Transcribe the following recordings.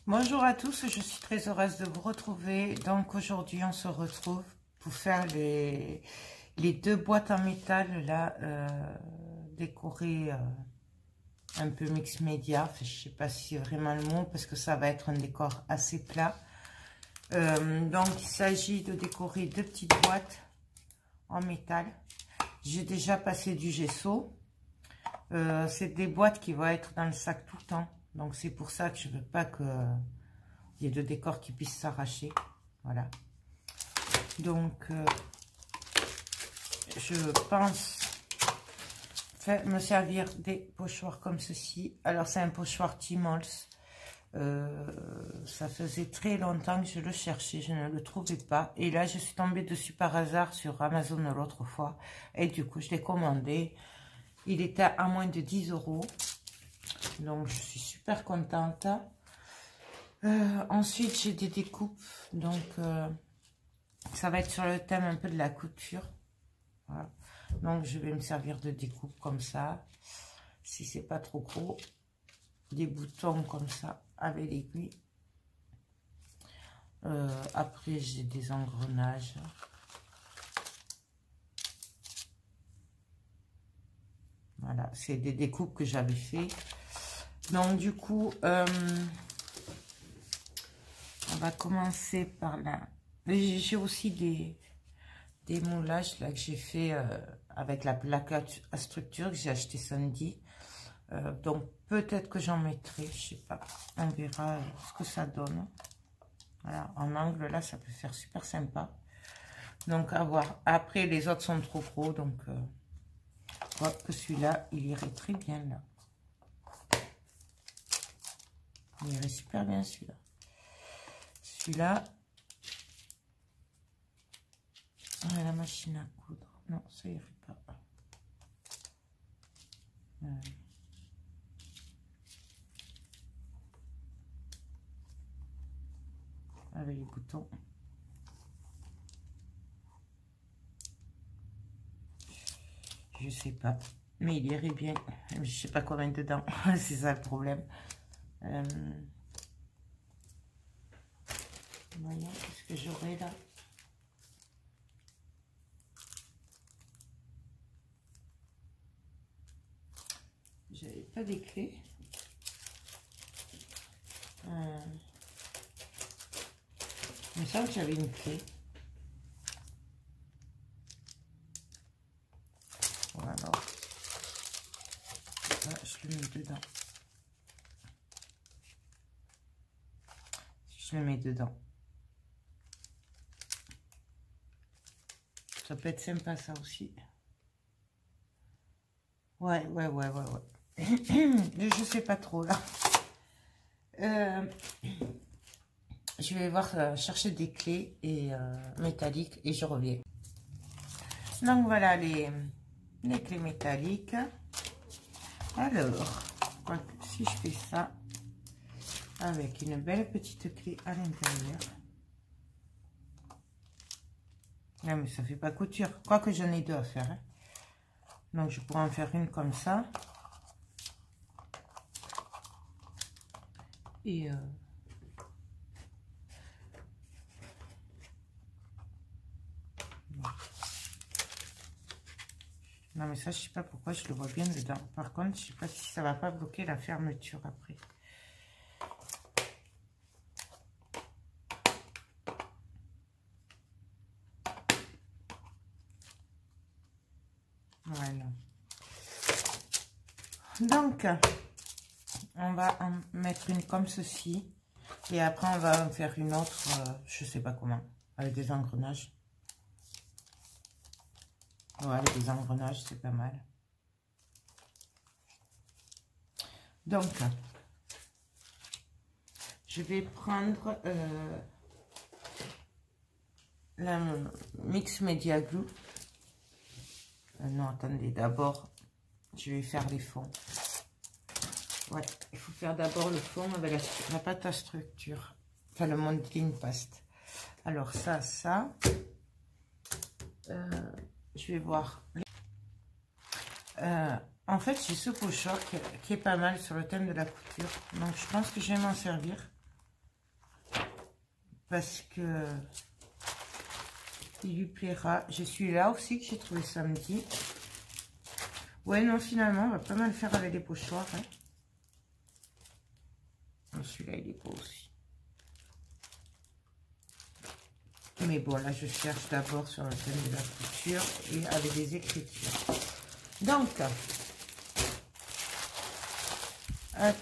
Bonjour à tous, je suis très heureuse de vous retrouver. Donc aujourd'hui on se retrouve pour faire les deux boîtes en métal là, décorées un peu mix média. Enfin, je sais pas si c'est vraiment le mot parce que ça va être un décor assez plat. Donc il s'agit de décorer deux petites boîtes en métal. J'ai déjà passé du gesso. C'est des boîtes qui vont être dans le sac tout le temps. Donc c'est pour ça que je veux pas que il y ait de décor qui puisse s'arracher. Voilà. Donc je pense me servir des pochoirs comme ceci. Alors c'est un pochoir Tmall. Ça faisait très longtemps que je le cherchais, je ne le trouvais pas. Et là je suis tombée dessus par hasard sur Amazon l'autre fois. Et du coup je l'ai commandé. Il était à moins de 10 €. Donc je suis super contente. Ensuite j'ai des découpes. Donc ça va être sur le thème un peu de la couture. Voilà. Donc je vais me servir de découpe comme ça. Si c'est pas trop gros. Des boutons comme ça avec l'aiguille. Après j'ai des engrenages. Voilà, c'est des découpes que j'avais fait. Donc du coup, on va commencer par là. J'ai aussi des moulages là que j'ai fait avec la plaque à structure que j'ai acheté samedi. Donc peut-être que j'en mettrai, je sais pas. On verra ce que ça donne. Voilà, en angle là, ça peut faire super sympa. Donc à voir. Après les autres sont trop gros, donc je crois que celui-là, il irait très bien là. Il irait super bien celui-là. Celui-là, la machine à coudre. Non, ça irait pas. Avec les boutons. Je sais pas. Mais il irait bien. Je sais pas combien dedans. C'est ça le problème. Voyons, qu'est-ce que j'aurai là? J'avais pas des clés. Il me semble que j'avais une clé. Voilà. Là, je le mets dedans. Je le mets dedans. Ça peut être sympa ça aussi. Ouais. Je sais pas trop là. Je vais voir chercher des clés et métalliques et je reviens. Donc voilà les clés métalliques. Alors, si je fais ça avec une belle petite clé à l'intérieur. Non mais ça fait pas couture. Quoique j'en ai deux à faire. Hein. Donc je pourrais en faire une comme ça. Et non mais ça je sais pas pourquoi je le vois bien dedans. Par contre je sais pas si ça va pas bloquer la fermeture après. Voilà. Donc on va en mettre une comme ceci. Et après on va en faire une autre, je sais pas comment, avec des engrenages. Ouais, avec des engrenages, c'est pas mal. Donc, je vais prendre la Mix Media Glue. Non, attendez, d'abord, je vais faire les fonds. Ouais, il faut faire d'abord le fond avec la pâte à structure. Enfin, le modeling paste. Alors, ça. Je vais voir. En fait, j'ai ce pochoir qui est pas mal sur le thème de la couture. Donc, je pense que je vais m'en servir. parce que il lui plaira. J'ai celui-là aussi que j'ai trouvé samedi. Ouais, non, finalement, on va pas mal faire avec les pochoirs. Hein. Celui-là, il est beau aussi. Mais bon, là, je cherche d'abord sur le thème de la couture et avec des écritures. Donc, hop.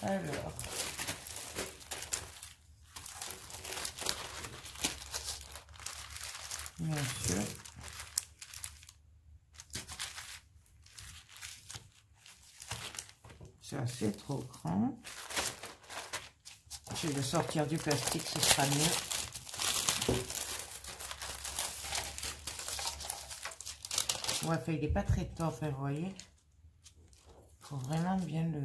Alors, bien sûr, ça c'est trop grand. Je vais le sortir du plastique, ce sera mieux. Ouais, enfin, il n'est pas très top, hein, vous voyez. Il faut vraiment bien le...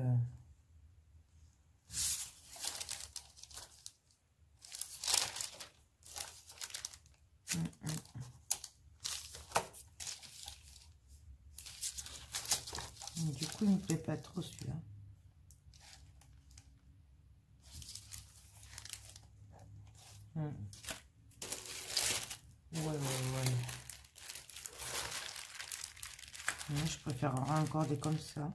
Du coup, il ne me plaît pas trop celui-là. Ouais. Moi, je préfère encore des comme ça.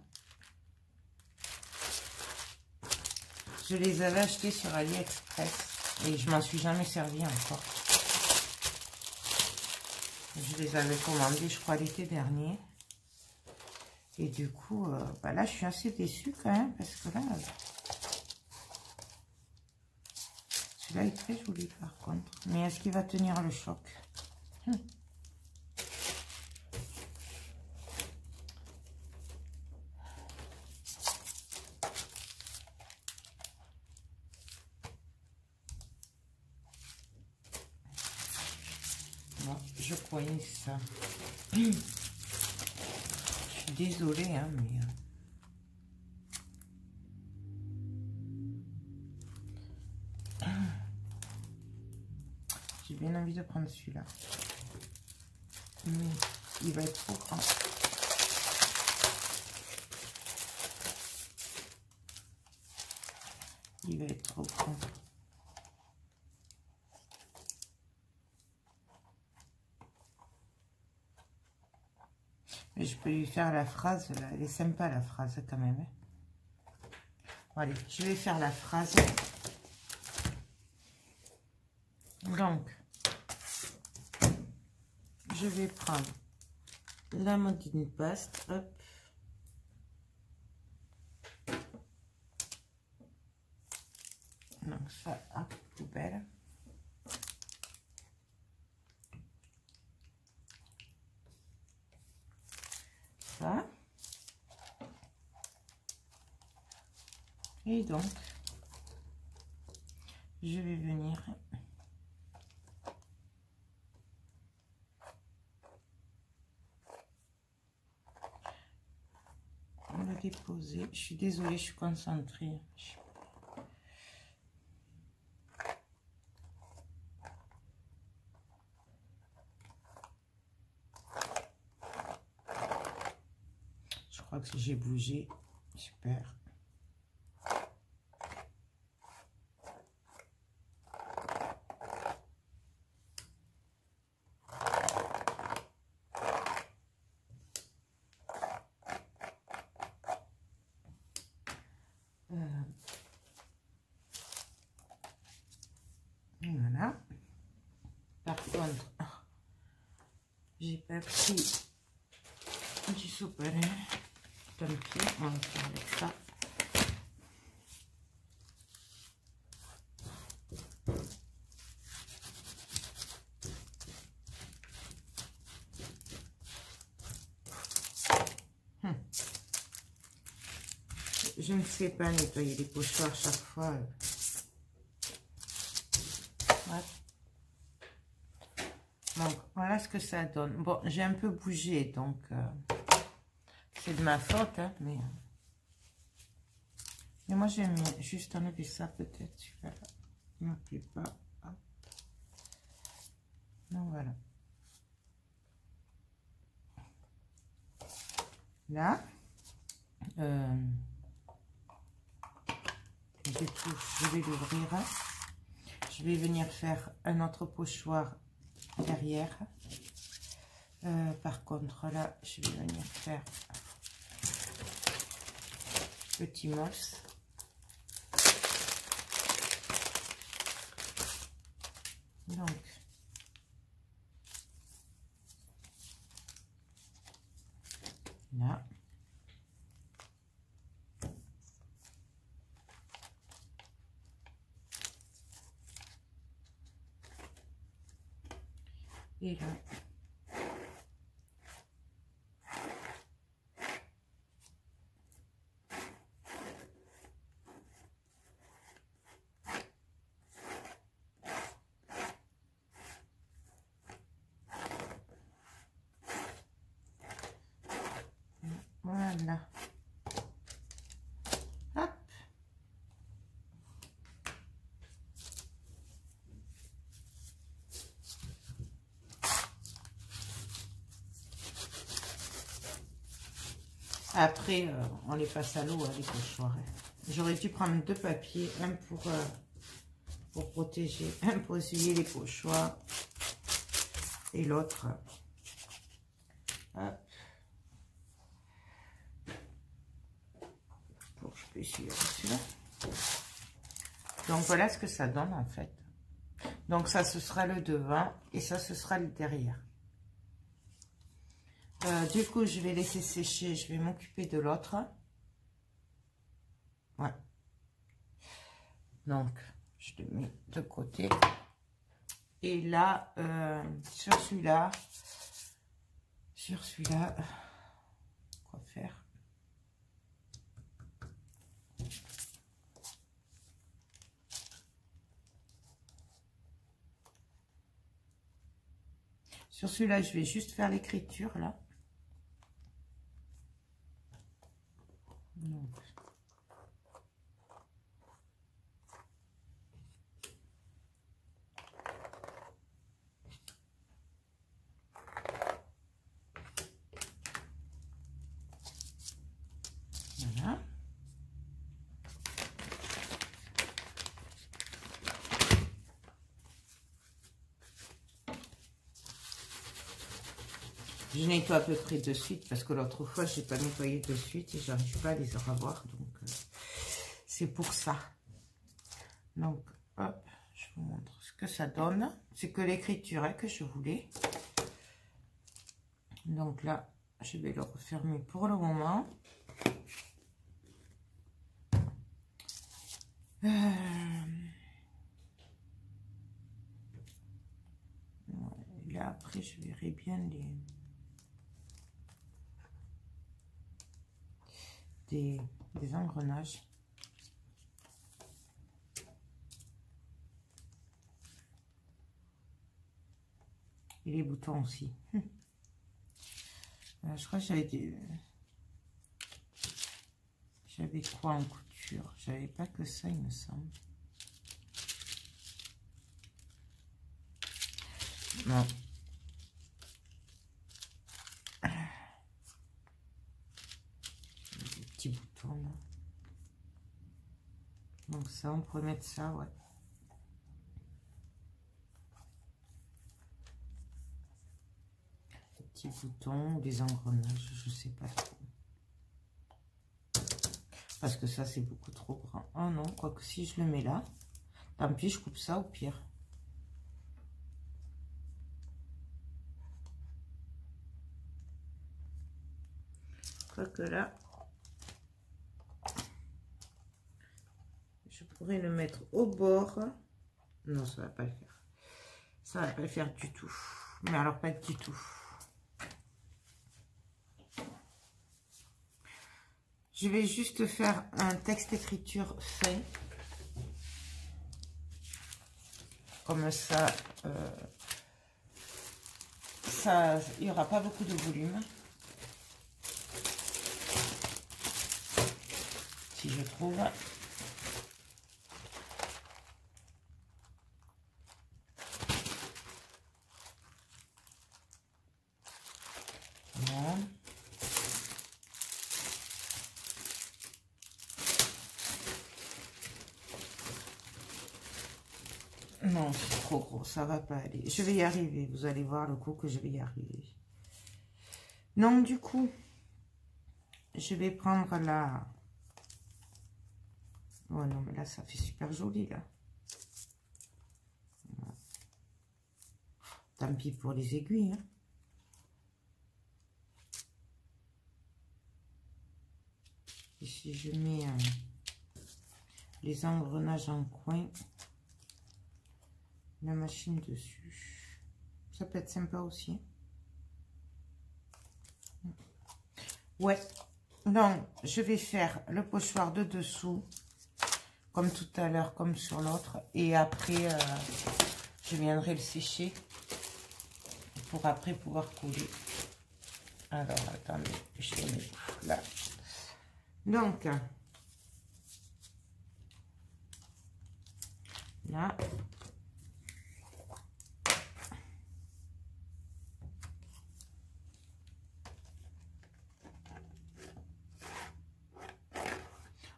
Je les avais achetés sur AliExpress et je m'en suis jamais servi encore. Je les avais commandés, je crois, l'été dernier. Et du coup, bah là, je suis assez déçue quand même parce que là, celui-là est très joli par contre. Mais est-ce qu'il va tenir le choc? Bon, je croyais ça. Je suis désolée, hein, mais... J'ai bien envie de prendre celui-là. Mais il va être trop grand. Il va être trop grand. Mais je peux lui faire la phrase, là. Elle est sympa la phrase quand même. Bon, allez, je vais faire la phrase. Donc, je vais prendre la molding paste, hop. Donc ça, hop, poubelle. Ça. Et donc, je vais venir le déposer. Je suis désolée, je suis concentrée. Je crois que j'ai bougé. Super. Voilà. Par contre, j'ai pas pris du sopalin. Tant pis, on va faire avec ça. Je ne sais pas nettoyer les pochoirs chaque fois. Ouais. Donc, voilà ce que ça donne. Bon, j'ai un peu bougé, donc c'est de ma faute, hein, mais moi, j'aime juste enlever ça, peut-être. Celui-là, il ne me plaît pas. Hop. Donc, voilà. Là, je vais l'ouvrir. je vais venir faire un autre pochoir derrière. Par contre, là, je vais venir faire petit moss. Donc, là. Et là. Voilà. Hop. Après, on les passe à l'eau, hein, les pochoirs. J'aurais dû prendre 2 papiers, un pour protéger, un pour essuyer les pochoirs et l'autre. Pour que je puisse essuyer celui-là. Donc voilà ce que ça donne en fait. Donc ça, ce sera le devant et ça, ce sera le derrière. Du coup, je vais laisser sécher. Je vais m'occuper de l'autre. Ouais. Donc, je le mets de côté. Et là, sur celui-là, quoi faire? Sur celui-là, je vais juste faire l'écriture là. Donc. Voilà. Je nettoie à peu près de suite parce que l'autre fois, je n'ai pas nettoyé de suite et j'arrive pas à les revoir. Donc, c'est pour ça. Donc, hop, je vous montre ce que ça donne. C'est que l'écriture que je voulais. Donc là, je vais le refermer pour le moment. Là, après, je verrai bien des engrenages. Et les boutons aussi. Je crois que j'avais quoi en couture? J'avais pas que ça, il me semble. Non. Des petits boutons là. Donc ça, on pourrait mettre ça, ouais. Des petits boutons, des engrenages, je sais pas trop. Parce que ça, c'est beaucoup trop grand. Oh non, quoique si je le mets là, tant pis, je coupe ça au pire. Quoique là, je pourrais le mettre au bord. Non, ça va pas le faire. Ça va pas le faire du tout. Mais alors, pas du tout. Je vais juste faire un texte écriture fin. Comme ça, il n'y aura pas beaucoup de volume. Si je trouve. Voilà. Non, c'est trop gros, ça va pas aller. Je vais y arriver, vous allez voir le coup que je vais y arriver. Donc, du coup, je vais prendre la... Oh non, mais là, ça fait super joli, là. Tant pis pour les aiguilles, hein. Et si je mets les engrenages en coin, la machine dessus, ça peut être sympa aussi. Ouais, donc je vais faire le pochoir de dessous, comme tout à l'heure, comme sur l'autre. Et après, je viendrai le sécher pour après pouvoir coller. Alors, attendez, je vais mettre là. Donc, là.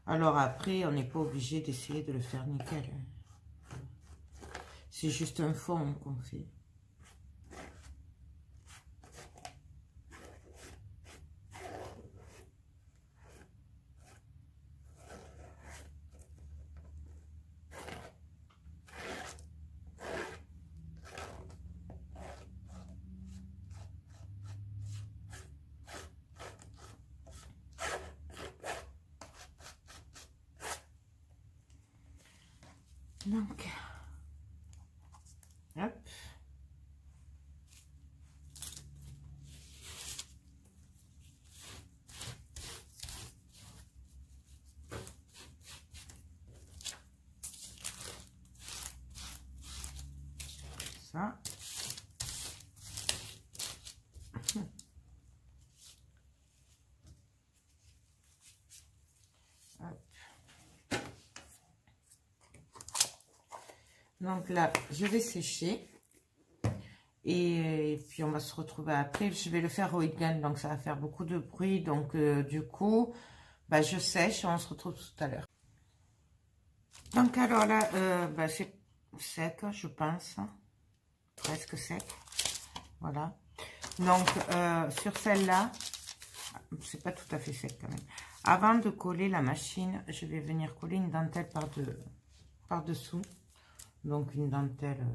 Alors après, on n'est pas obligé d'essayer de le faire nickel. C'est juste un fond qu'on fait. Donc, hop. Ça. Hop. Donc là, je vais sécher. Et puis, on va se retrouver après. Je vais le faire au heat gun, donc ça va faire beaucoup de bruit. Donc, du coup, bah, je sèche et on se retrouve tout à l'heure. Donc, alors là, bah, c'est sec, je pense. Presque sec. Voilà. Donc, sur celle-là, c'est pas tout à fait sec quand même. Avant de coller la machine, je vais venir coller une dentelle par-dessous. Donc, une dentelle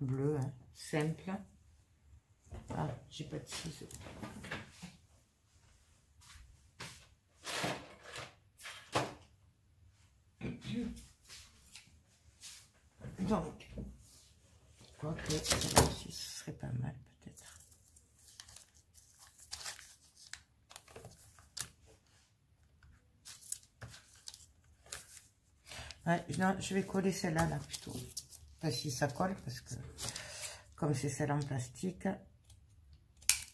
bleue, hein, simple. Ah, j'ai pas de ciseaux. Donc, ok, celle-là aussi, ce serait pas mal peut-être. Ouais, non, je vais coller celle-là là plutôt. Enfin, si ça colle, parce que comme c'est celle en plastique,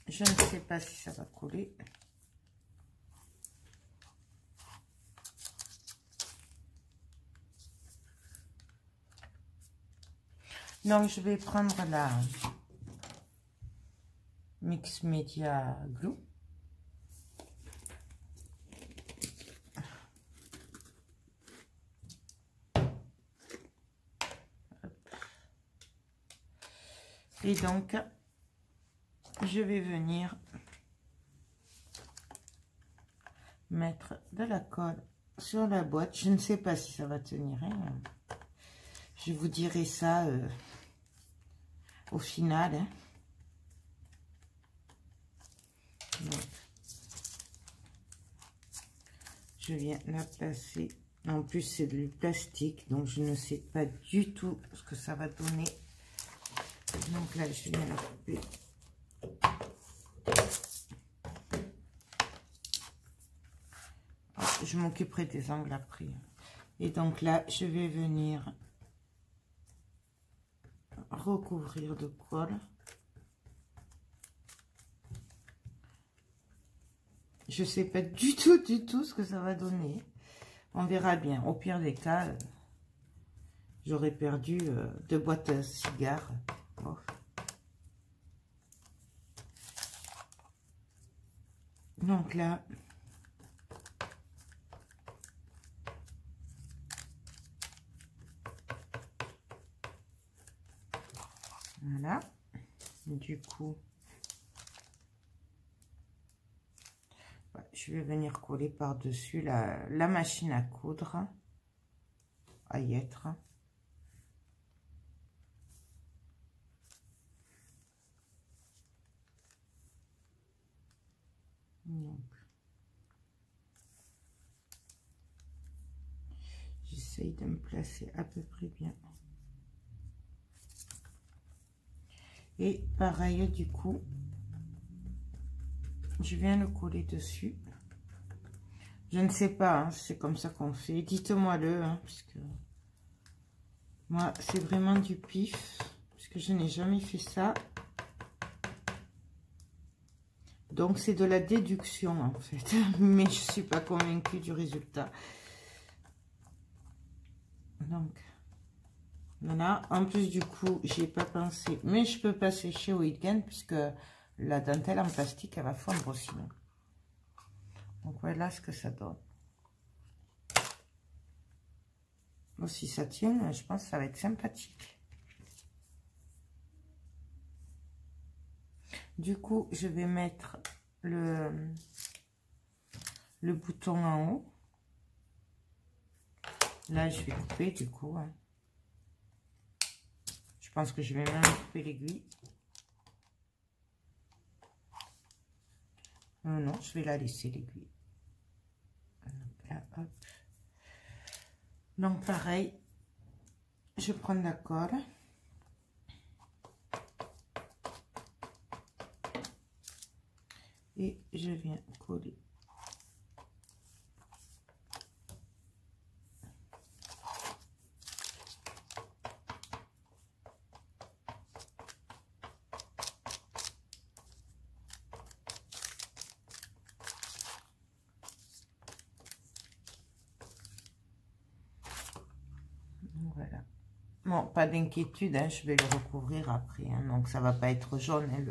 je ne sais pas si ça va coller. Donc, je vais prendre la Mix Media Glue. Et donc, je vais venir mettre de la colle sur la boîte. Je ne sais pas si ça va tenir. Hein. Je vous dirai ça au final. Hein. Donc, je viens la placer. En plus, c'est du plastique, donc je ne sais pas du tout ce que ça va donner. Donc là, je viens la couper. Je m'occuperai des angles après. Et donc là, je vais venir recouvrir de colle. Je sais pas du tout ce que ça va donner. On verra bien. Au pire des cas, j'aurais perdu 2 boîtes à cigares. Oh. Donc là, Voilà. Du coup, je vais venir coller par-dessus la machine à coudre, à y être. Donc, j'essaye de me placer à peu près bien. Et pareil, du coup, je viens le coller dessus. Je ne sais pas, hein, c'est comme ça qu'on fait. Dites-moi le, hein, puisque moi, c'est vraiment du pif, puisque je n'ai jamais fait ça. Donc, c'est de la déduction, en fait. Mais je ne suis pas convaincue du résultat. Donc, voilà. En plus, du coup, j'y ai pas pensé. Mais je peux pas sécher au week-end, puisque la dentelle en plastique, elle va fondre sinon. Donc, voilà ce que ça donne. Bon, si ça tient, je pense que ça va être sympathique. Du coup, je vais mettre le bouton en haut. Là, je vais couper du coup. Hein. Je pense que je vais même couper l'aiguille. Non, je vais la laisser l'aiguille. Là, hop. Donc, pareil, je prends la colle. Et je viens coller. Voilà. Bon, pas d'inquiétude, hein, je vais le recouvrir après. Hein, donc, ça va pas être jaune. Hein,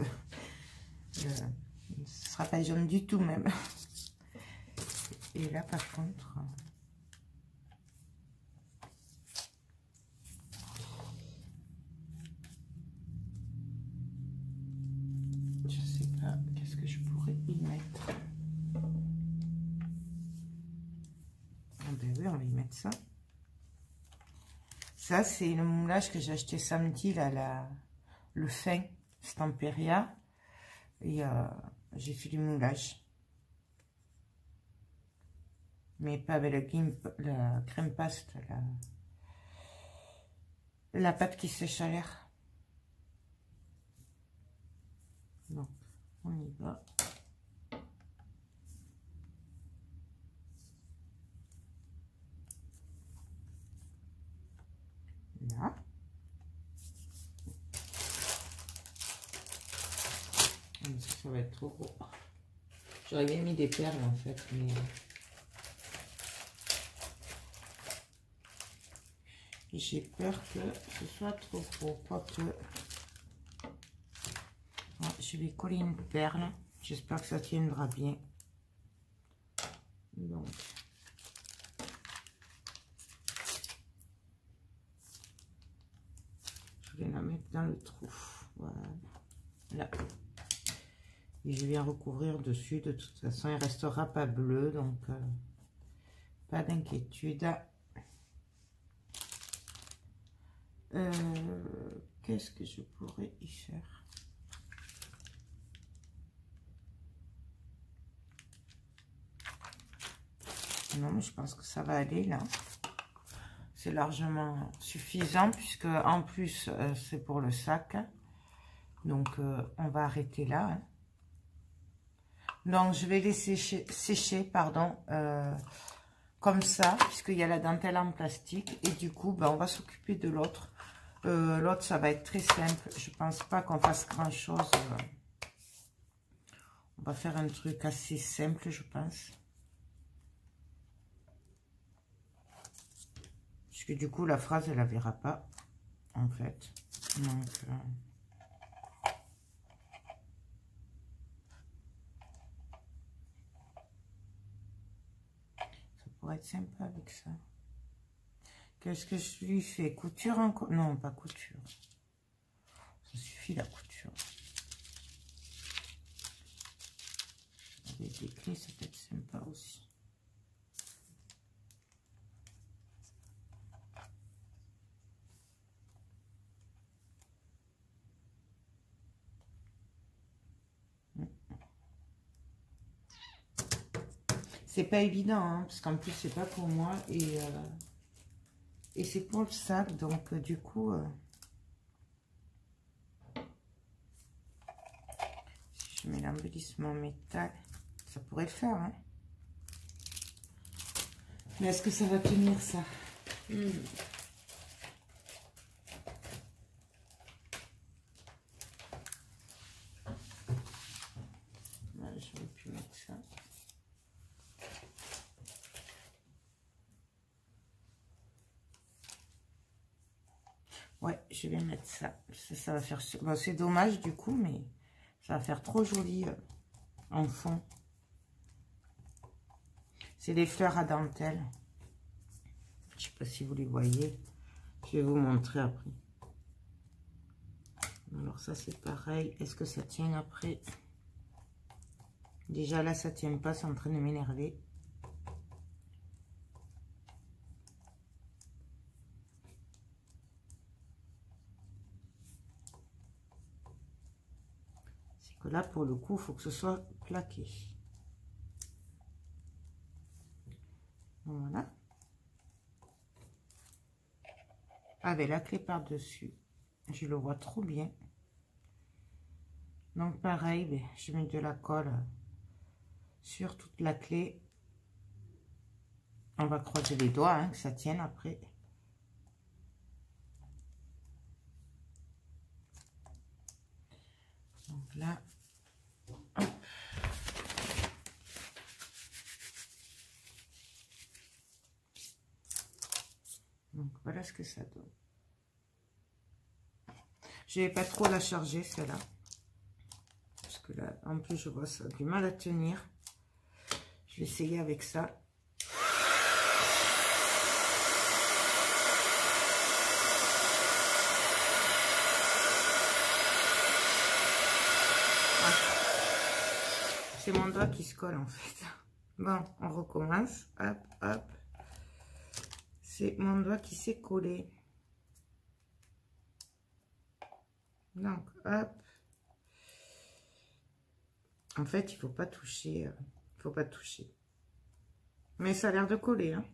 ce sera pas jaune du tout même. Et là, par contre... je sais pas, qu'est-ce que je pourrais y mettre? Ah ben oui, on va y mettre ça. Ça, c'est le moulage que j'ai acheté samedi, là, le fin Stamperia. Et j'ai fait du moulage. Mais pas avec la crème paste, la pâte qui sèche à l'air. Donc, on y va. Là. Ça va être trop gros. J'aurais bien mis des perles en fait, mais... j'ai peur que ce soit trop gros. Quoique... je vais coller une perle. J'espère que ça tiendra bien. Donc... je vais la mettre dans le trou. Voilà. Là. Et je viens recouvrir dessus. De toute façon, il ne restera pas bleu. Donc, pas d'inquiétude. Qu'est-ce que je pourrais y faire? Non, mais je pense que ça va aller là. C'est largement suffisant puisque en plus c'est pour le sac. Donc on va arrêter là. Hein. Donc je vais les sécher pardon, comme ça puisqu'il y a la dentelle en plastique. Et du coup ben, on va s'occuper de l'autre. L'autre ça va être très simple. Je pense pas qu'on fasse grand chose. On va faire un truc assez simple je pense. Puisque du coup, la phrase, elle la verra pas, en fait. Donc, ça pourrait être sympa avec ça. Qu'est-ce que je lui fais? Couture en... non, pas couture. Ça suffit la couture. Avec des clés, ça peut être sympa aussi. C'est pas évident, hein, parce qu'en plus, c'est pas pour moi. Et c'est pour le sac, donc du coup... si je mets l'embellissement métal, ça pourrait le faire, hein. Mais est-ce que ça va tenir, ça? Là, je vais plus mettre ça. Ouais, je vais mettre ça. Ça va faire... Bon, c'est dommage, du coup, mais ça va faire trop joli en fond. C'est des fleurs à dentelle. Je sais pas si vous les voyez. Je vais vous montrer après. Alors ça, c'est pareil. Est-ce que ça tient après? Déjà là, ça tient pas. C'est en train de m'énerver. C'est que là, pour le coup, il faut que ce soit plaqué. Voilà. Avec la clé par-dessus. Je le vois trop bien. Donc pareil, ben, je mets de la colle sur toute la clé. On va croiser les doigts, hein, que ça tienne après. Donc là, hop. Donc voilà ce que ça donne. Je vais pas trop la charger, celle-là. Parce que là, en plus, je vois ça a du mal à tenir. Je vais essayer avec ça. C'est mon doigt qui se colle en fait. Bon, on recommence. Hop, hop. C'est mon doigt qui s'est collé. Donc, hop. En fait, il faut pas toucher. Il faut pas toucher. Mais ça a l'air de coller, hein.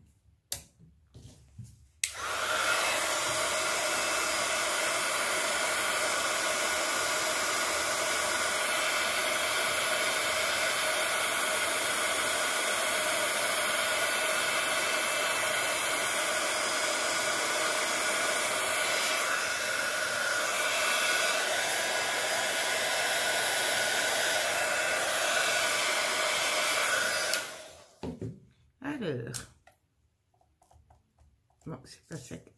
Alors, bon, c'est pas sec.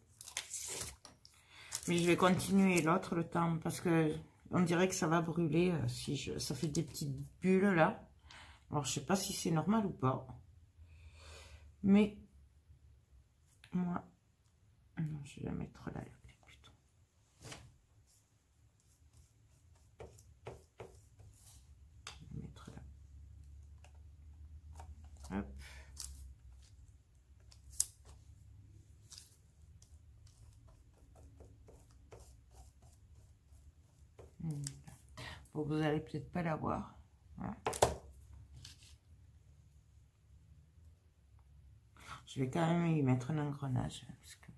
Mais je vais continuer l'autre le temps parce que on dirait que ça va brûler si ça fait des petites bulles là. Alors, je sais pas si c'est normal ou pas. Mais moi, non, je vais la mettre là, plutôt. Je vais mettre là. Hop. Bon, vous allez peut-être pas la voir. Hein. Je vais quand même y mettre un engrenage. Parce que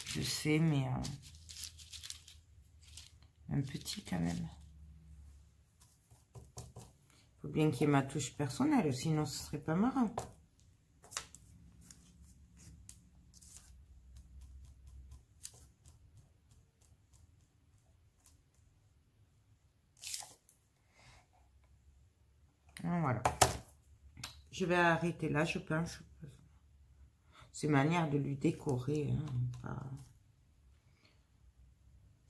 je sais, mais un petit quand même. Il faut bien qu'il y ait ma touche personnelle, sinon ce serait pas marrant. Voilà. Je vais arrêter là, je pense. C'est manière de lui décorer. Hein,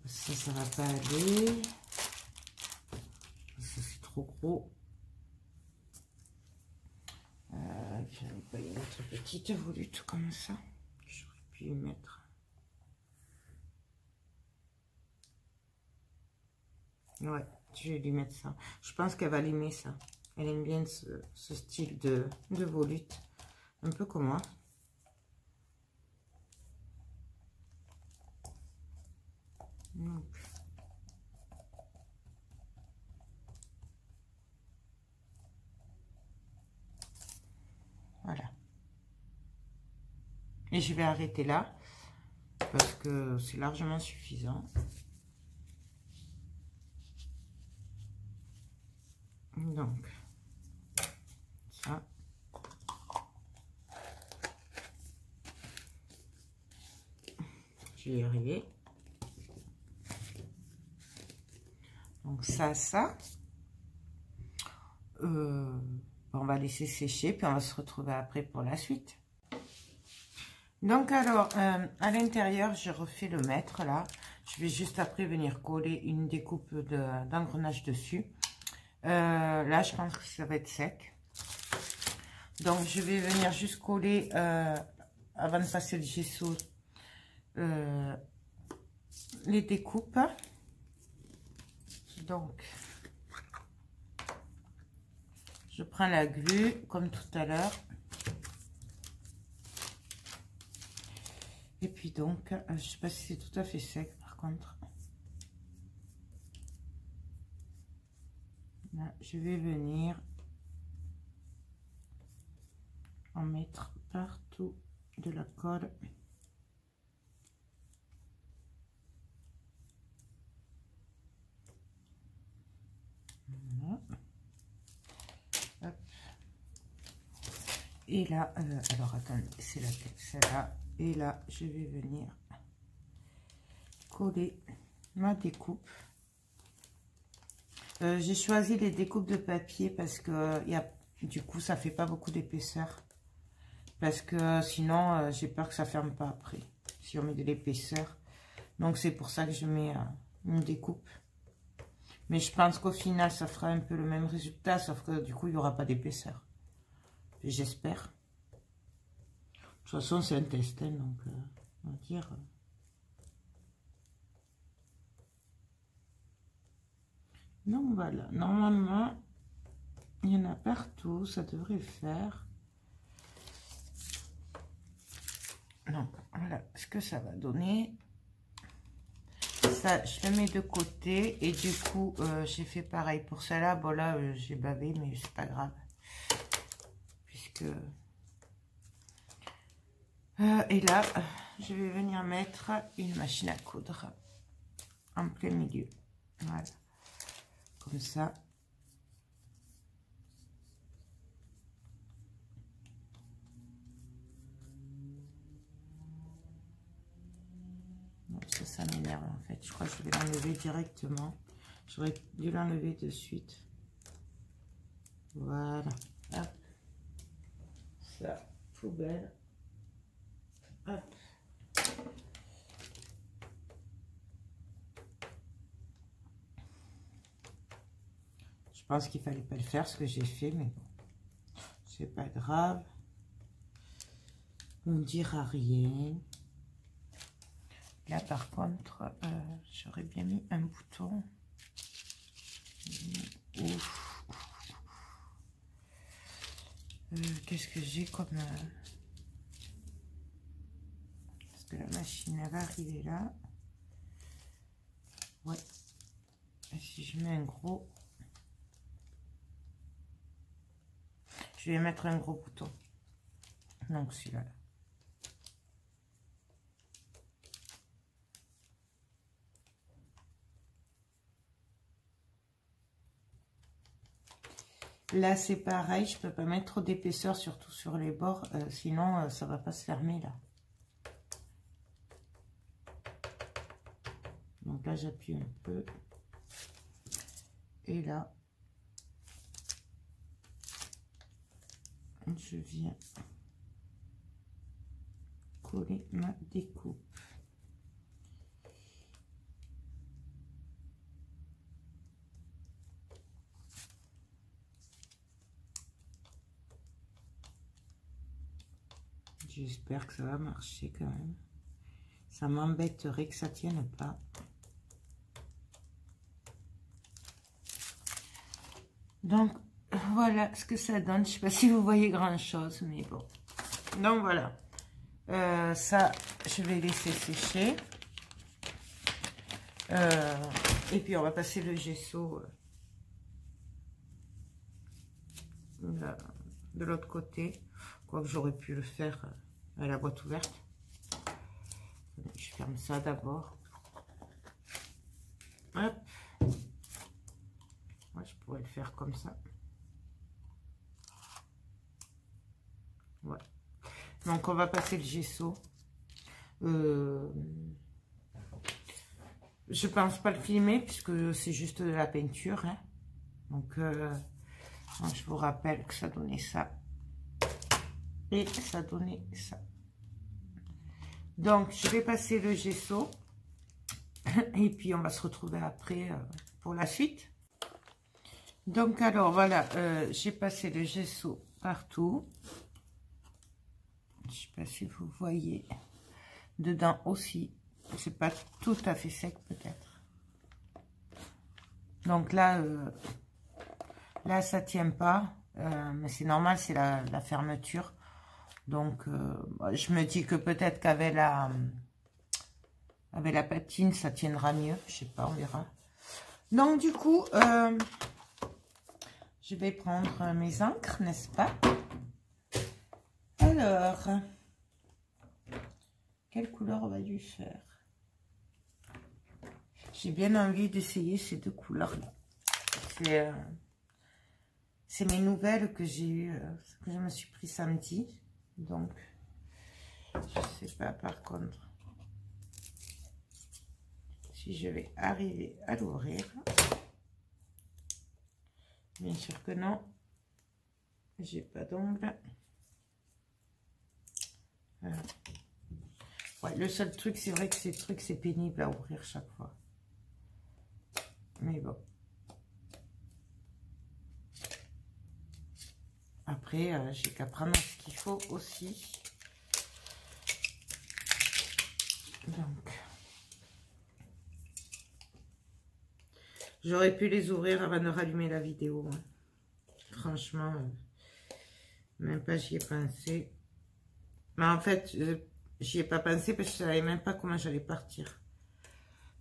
ça va pas aller. Ça, c'est trop gros. J'avais pas une autre petite volute comme ça. J'aurais pu y mettre. Ouais, je vais lui mettre ça. Je pense qu'elle va l'aimer ça. Elle aime bien ce style de volute. Un peu comme moi. Donc. Voilà. Et je vais arrêter là. Parce que c'est largement suffisant. Donc. Ça. Je vais y arriver. Donc ça. On va laisser sécher, puis on va se retrouver après pour la suite. Donc alors, à l'intérieur, j'ai refait le mètre là. Je vais juste après venir coller une découpe d'engrenage dessus. Là, je pense que ça va être sec. Donc, je vais venir juste coller, avant de passer le gesso, les découpes. Donc, je prends la glu, comme tout à l'heure. Et puis donc, je ne sais pas si c'est tout à fait sec, par contre. Là, je vais venir en mettre partout de la colle. Voilà. Hop. Et là, alors attendez, c'est laquelle? Celle-là. Et là, je vais venir coller ma découpe. J'ai choisi les découpes de papier parce que du coup, ça fait pas beaucoup d'épaisseur. Parce que sinon, j'ai peur que ça ferme pas après, si on met de l'épaisseur. Donc, c'est pour ça que je mets une découpe. Mais je pense qu'au final, ça fera un peu le même résultat, sauf que du coup, il n'y aura pas d'épaisseur. J'espère. De toute façon, c'est un test, hein, donc on va dire. Donc voilà, normalement, il y en a partout, ça devrait le faire. Donc voilà ce que ça va donner. Ça, je le mets de côté et du coup, j'ai fait pareil pour celle-là. Bon là, j'ai bavé, mais c'est pas grave. Puisque... et là, je vais venir mettre une machine à coudre en plein milieu. Voilà. Comme ça. Ça m'énerve en fait. Je crois que je vais l'enlever directement. J'aurais dû l'enlever de suite. Voilà. Hop. Ça, poubelle. Hop. Je pense qu'il fallait pas le faire ce que j'ai fait, mais bon, c'est pas grave. On dira rien. Là, par contre, j'aurais bien mis un bouton. Ouf. Qu'est-ce que j'ai comme... Parce que la machine, elle va arriver là. Ouais. Et si je mets un gros... Je vais mettre un gros bouton. Donc, celui-là. Là, c'est pareil, je peux pas mettre trop d'épaisseur, surtout sur les bords, sinon ça va pas se fermer là. Donc là, j'appuie un peu. Et là, je viens coller ma découpe. J'espère que ça va marcher quand même. Ça m'embêterait que ça tienne pas. Donc, voilà ce que ça donne. Je ne sais pas si vous voyez grand-chose, mais bon. Donc, voilà. Ça, je vais laisser sécher. Et puis, on va passer le gesso de l'autre côté. Quoique j'aurais pu le faire à la boîte ouverte. Je ferme ça d'abord. Hop. Ouais, je pourrais le faire comme ça. Ouais. Donc, on va passer le gesso. Je pense pas le filmer puisque c'est juste de la peinture. Hein. Donc, je vous rappelle que ça donnait ça. Et ça donnait ça. Donc, je vais passer le gesso. Et puis, on va se retrouver après pour la suite. Donc, alors, voilà. J'ai passé le gesso partout. Je ne sais pas si vous voyez. Dedans aussi. C'est pas tout à fait sec, peut-être. Donc, là, ça tient pas. Mais c'est normal, c'est la fermeture. Donc, je me dis que peut-être qu'avec la patine, ça tiendra mieux. Je sais pas, on verra. Donc, du coup, je vais prendre mes encres, n'est-ce pas? Alors, quelle couleur on va lui faire? J'ai bien envie d'essayer ces deux couleurs-là. C'est mes nouvelles que j'ai eues, que je me suis pris samedi. Donc, je sais pas par contre si je vais arriver à l'ouvrir. Bien sûr que non. J'ai pas d'ongles. Ouais, le seul truc, c'est vrai que ces trucs, c'est pénible à ouvrir chaque fois. Mais bon. Après, j'ai qu'à prendre ce qu'il faut aussi. Donc, j'aurais pu les ouvrir avant de rallumer la vidéo. Hein. Franchement, même pas j'y ai pensé. Mais en fait, j'y ai pas pensé parce que je savais même pas comment j'allais partir.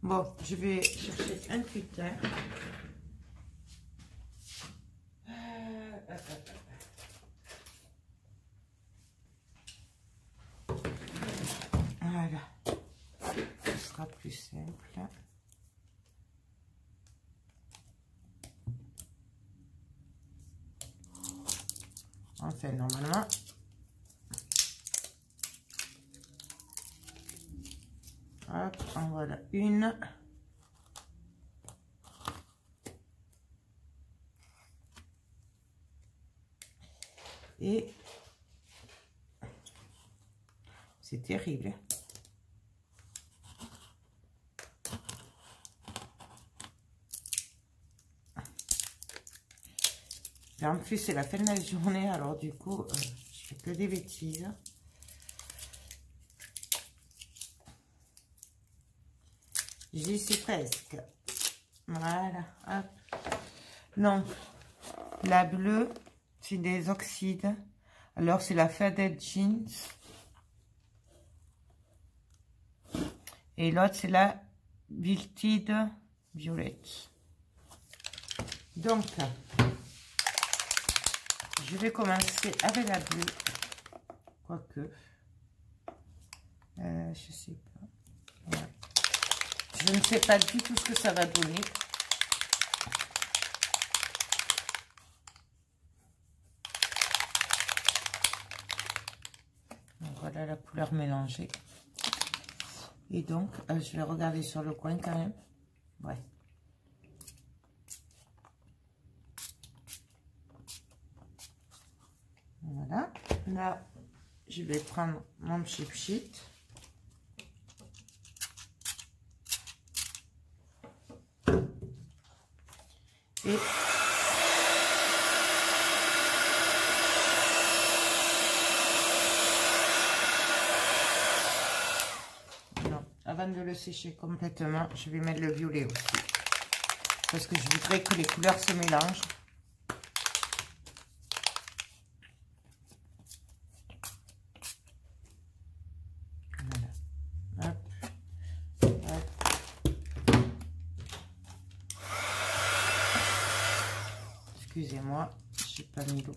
Bon, je vais chercher un cutter. Voilà, ce sera plus simple. Enfin, normalement, hop, en voilà une. Et c'est terrible. Et en plus, c'est la fin de la journée, alors du coup, je fais que des bêtises. J'y suis presque. Voilà, hop. Non, la bleue, c'est des oxydes. Alors, c'est la Faded Jeans. Et l'autre, c'est la Wilted Violet. Donc, je vais commencer avec la bleue. Quoique, je sais pas. Ouais. Je ne sais pas du tout ce que ça va donner. Donc, voilà la couleur mélangée. Et donc, je vais regarder sur le coin quand même. Ouais. Voilà. Là, je vais prendre mon chip sheet. Et non, avant de le sécher complètement, je vais mettre le violet aussi. Parce que je voudrais que les couleurs se mélangent. Excusez-moi, j'ai pas mis l'eau.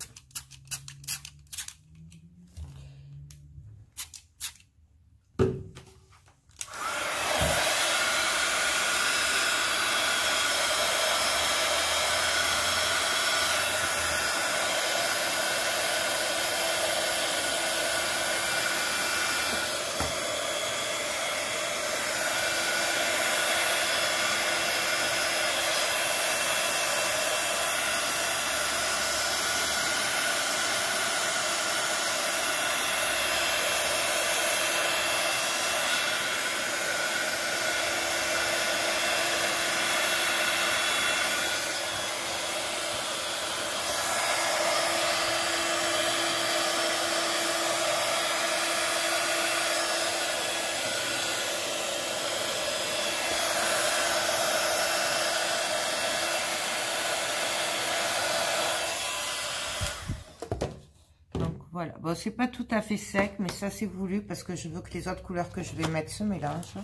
Voilà, bon, c'est pas tout à fait sec, mais ça c'est voulu parce que je veux que les autres couleurs que je vais mettre se mélangent.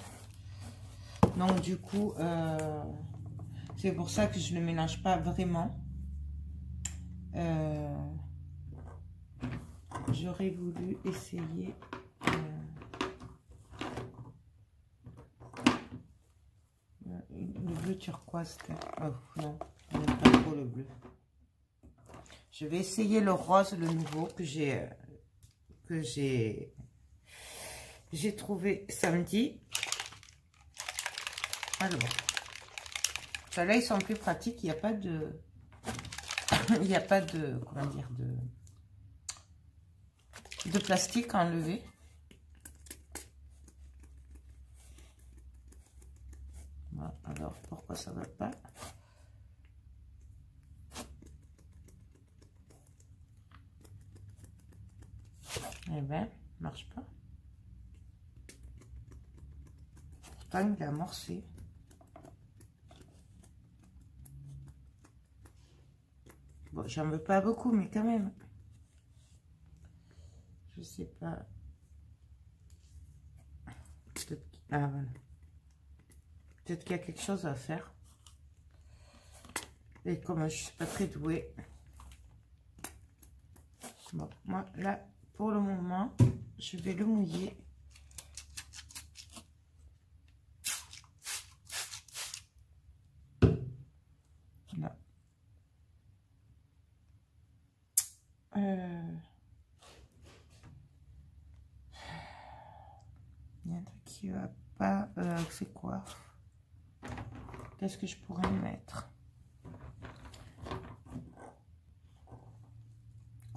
Donc du coup, c'est pour ça que je ne mélange pas vraiment. J'aurais voulu essayer le bleu turquoise. Oh non, je n'aime pas trop le bleu. Je vais essayer le rose, le nouveau que j'ai trouvé samedi. Alors, ceux-là ils sont plus pratiques. Il n'y a pas de, il n'y a pas de, comment dire, de plastique à enlever. Voilà, alors pourquoi ça va pas? Eh ben, marche pas. Pourtant, il a amorcé. Bon, j'en veux pas beaucoup, mais quand même. Je sais pas. Ah, voilà. Peut-être qu'il y a quelque chose à faire. Et comme je suis pas très douée. Bon, moi, là, pour le moment, je vais le mouiller. Là. Il y a un truc qui va pas. C'est quoi? Qu'est-ce que je pourrais mettre?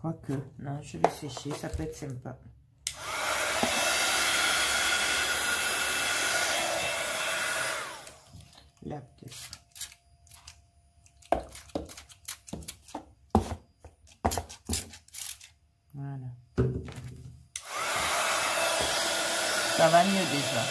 Quoique, non, je vais sécher, ça peut être sympa. Là, peut-être. Voilà. Ça va mieux déjà.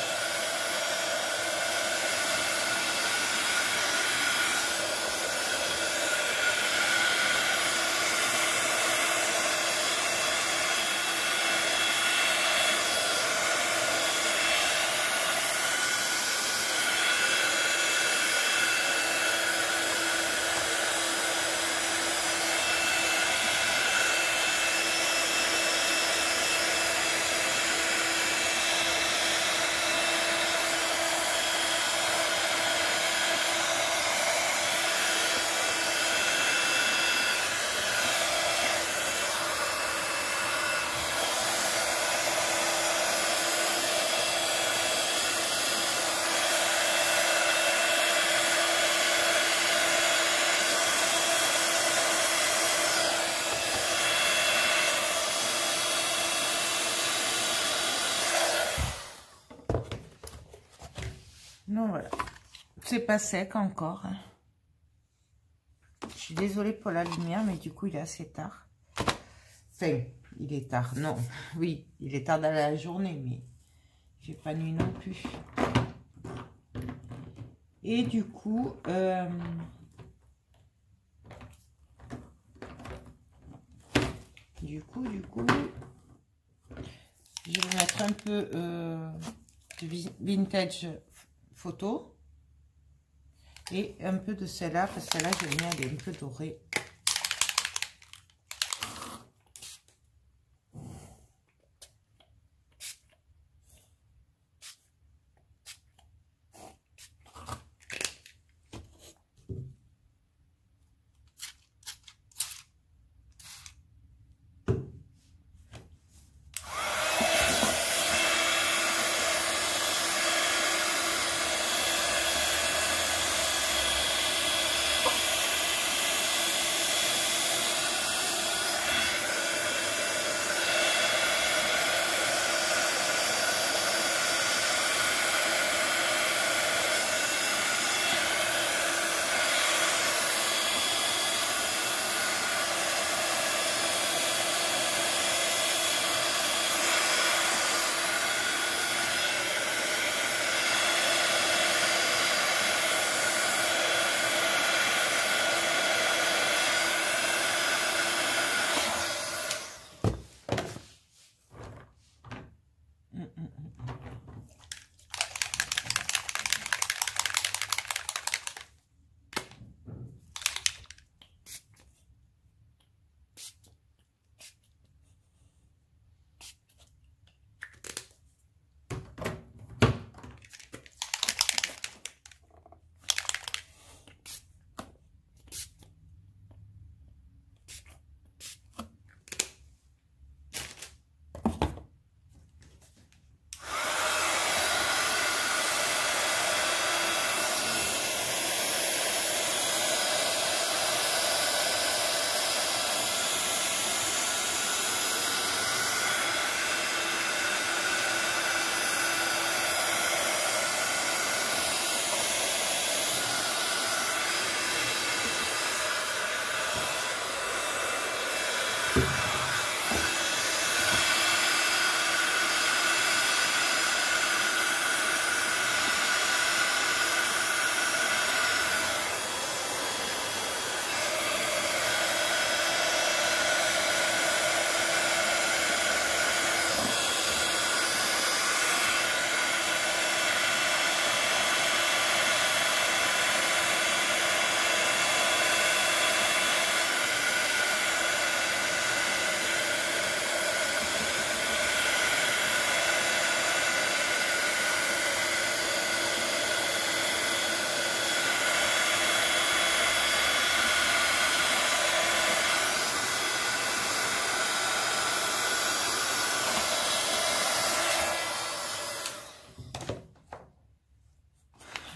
Non, voilà. C'est pas sec encore. Hein. Je suis désolée pour la lumière, mais du coup, il est assez tard. Enfin, il est tard. Non, oui, il est tard dans la journée, mais j'ai pas nuit non plus. Et du coup, je vais mettre un peu de vintage photo et un peu de celle-là, parce que celle-là, je vais mettre un peu dorée.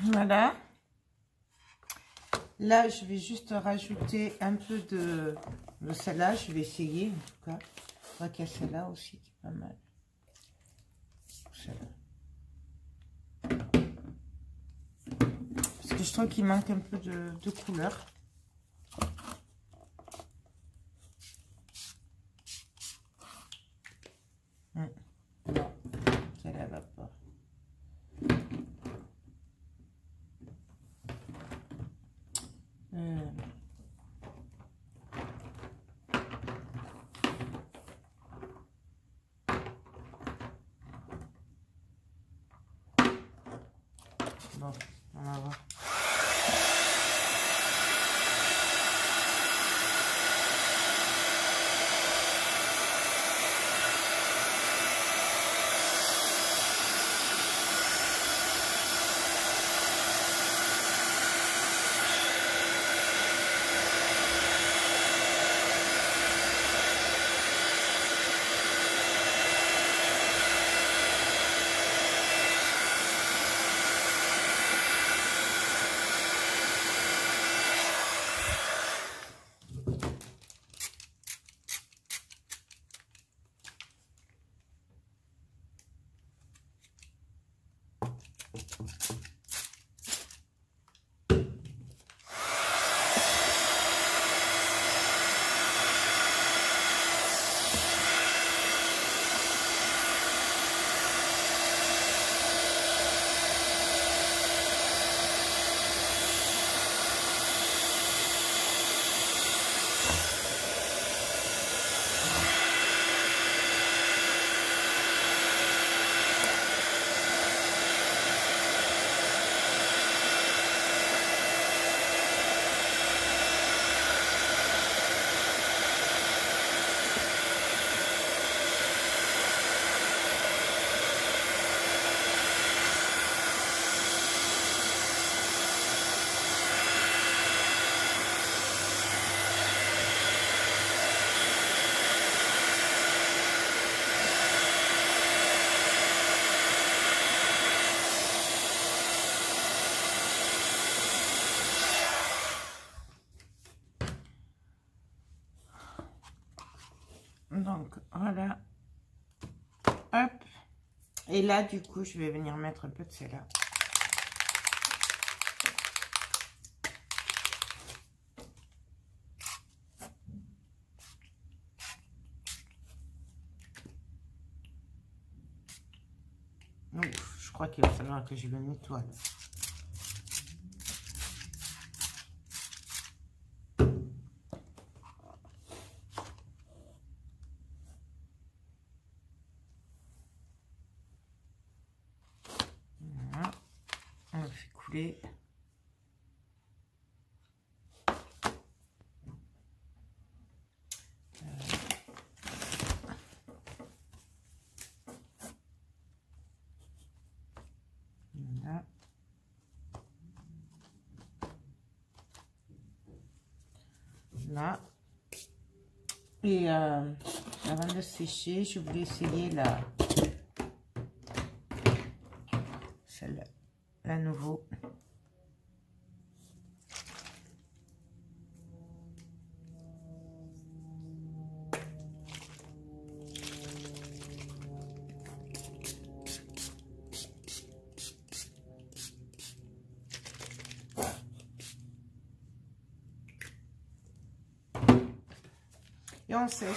Voilà. Là, je vais juste rajouter un peu de celle-là. Je vais essayer, en tout cas. Je crois qu'il y a celle-là aussi qui est pas mal. Parce que je trouve qu'il manque un peu de couleur. Non, celle-là va pas. Bon, on va voir. Donc, voilà. Hop. Et là, du coup, je vais venir mettre un peu de celle-là. Ouf, je crois qu'il va falloir que je le nettoie. Voilà. On le fait couler. Voilà. Là. Et avant de sécher, je voulais essayer celle-là, la nouveau. Et on sèche.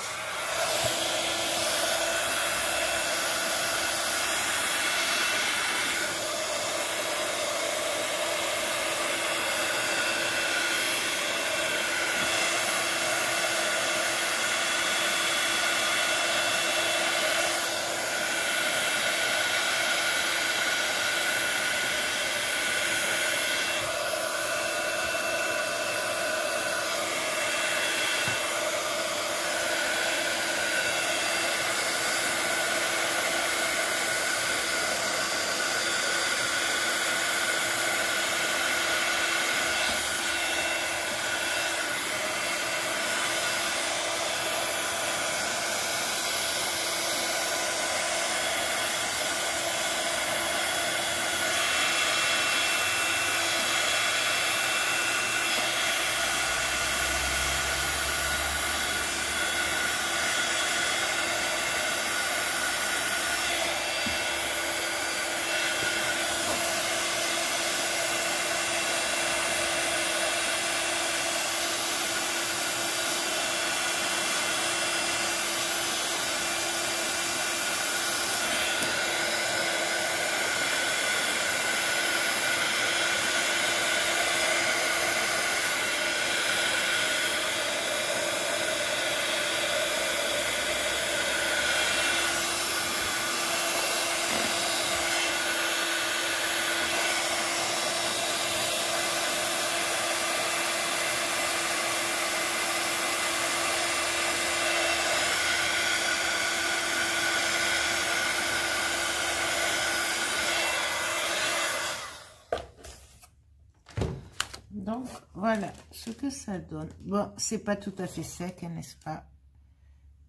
Donc, voilà ce que ça donne. Bon, c'est pas tout à fait sec, hein, n'est-ce pas?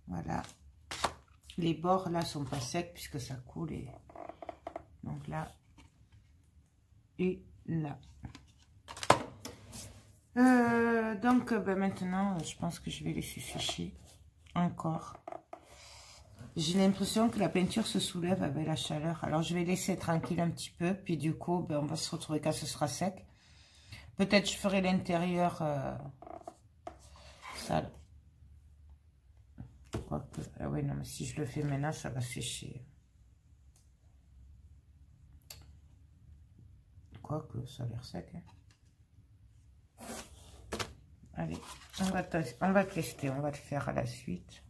Voilà. Les bords, là, sont pas secs puisque ça coule. Et... donc là. Et là. Donc, ben, maintenant, je pense que je vais laisser sécher. Encore. J'ai l'impression que la peinture se soulève avec la chaleur. Alors, je vais laisser tranquille un petit peu. Puis, du coup, ben, on va se retrouver quand ce sera sec. Peut-être je ferai l'intérieur sale. Quoique, ah oui, non, mais si je le fais maintenant, ça va sécher. Quoique, ça a l'air sec. Hein. Allez, on va tester, on va le faire à la suite.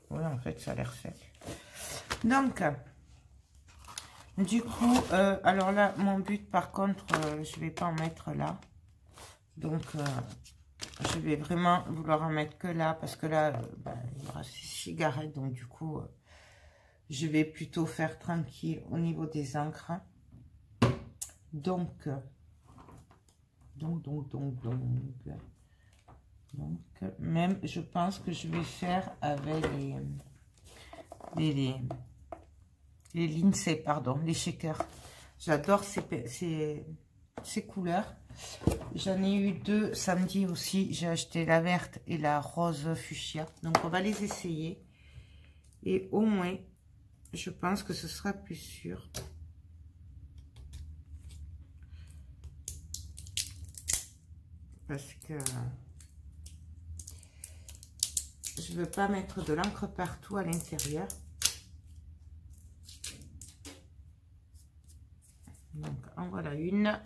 Oui, en fait, ça a l'air sec. Donc, du coup, alors là, mon but, par contre, je vais pas en mettre là. Donc, je vais vraiment vouloir en mettre que là, parce que là, ben, il y aura 6 cigarettes, donc du coup, je vais plutôt faire tranquille au niveau des encres. Donc, même, je pense que je vais faire avec les Lindsay, pardon, les shakers. J'adore ces couleurs. J'en ai eu 2 samedi aussi. J'ai acheté la verte et la rose fuchsia. Donc, on va les essayer. Et au moins, je pense que ce sera plus sûr. Parce que je veux pas mettre de l'encre partout à l'intérieur. Donc, en voilà une.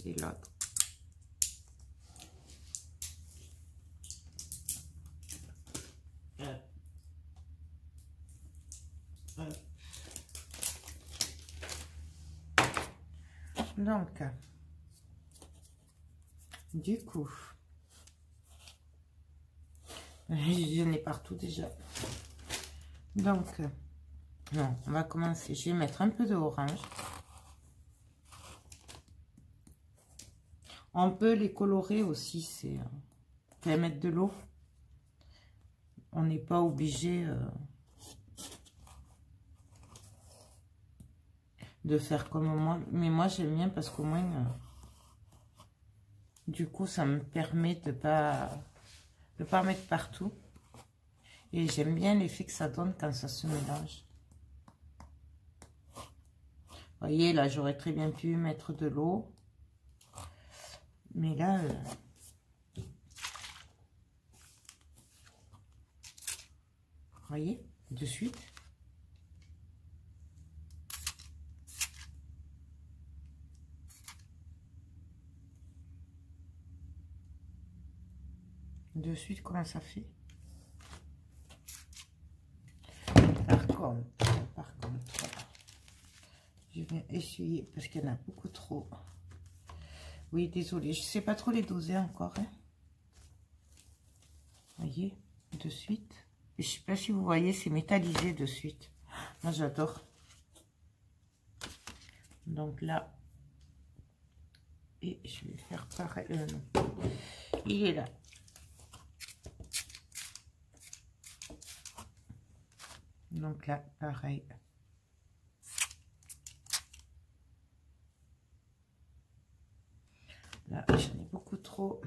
Et l'autre. Donc, du coup, j'en ai partout déjà. Donc, non, on va commencer. Je vais mettre un peu d'orange. On peut les colorer aussi, c'est mettre de l'eau. On n'est pas obligé de faire comme moi. Mais moi, j'aime bien parce qu'au moins, du coup, ça me permet de pas mettre partout. Et j'aime bien l'effet que ça donne quand ça se mélange. Vous voyez, là, j'aurais très bien pu mettre de l'eau. Mais là, vous voyez, de suite. De suite, comment ça fait? Par contre, je vais essuyer parce qu'il y en a beaucoup trop. Oui, désolé, je sais pas trop les doser encore. Hein. Voyez, de suite. Et je sais pas si vous voyez, c'est métallisé de suite. Moi, j'adore. Donc là, et je vais faire pareil. Non. Il est là. Donc là, pareil. Là, j'en ai beaucoup trop.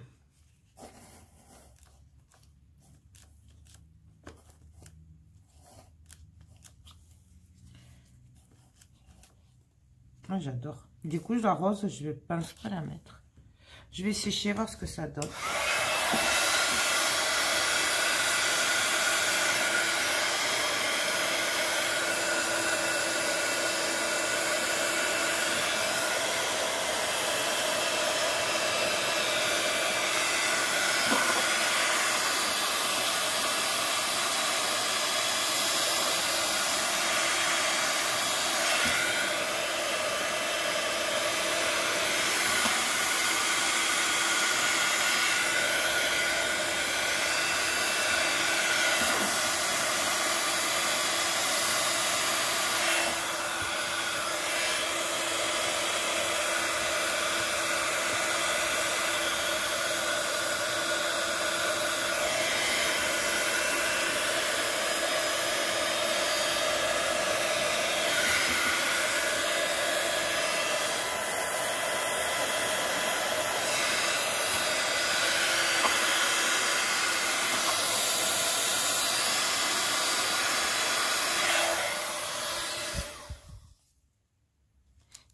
Moi, j'adore. Du coup, la rose, je ne pense pas la mettre. Je vais sécher, voir ce que ça donne.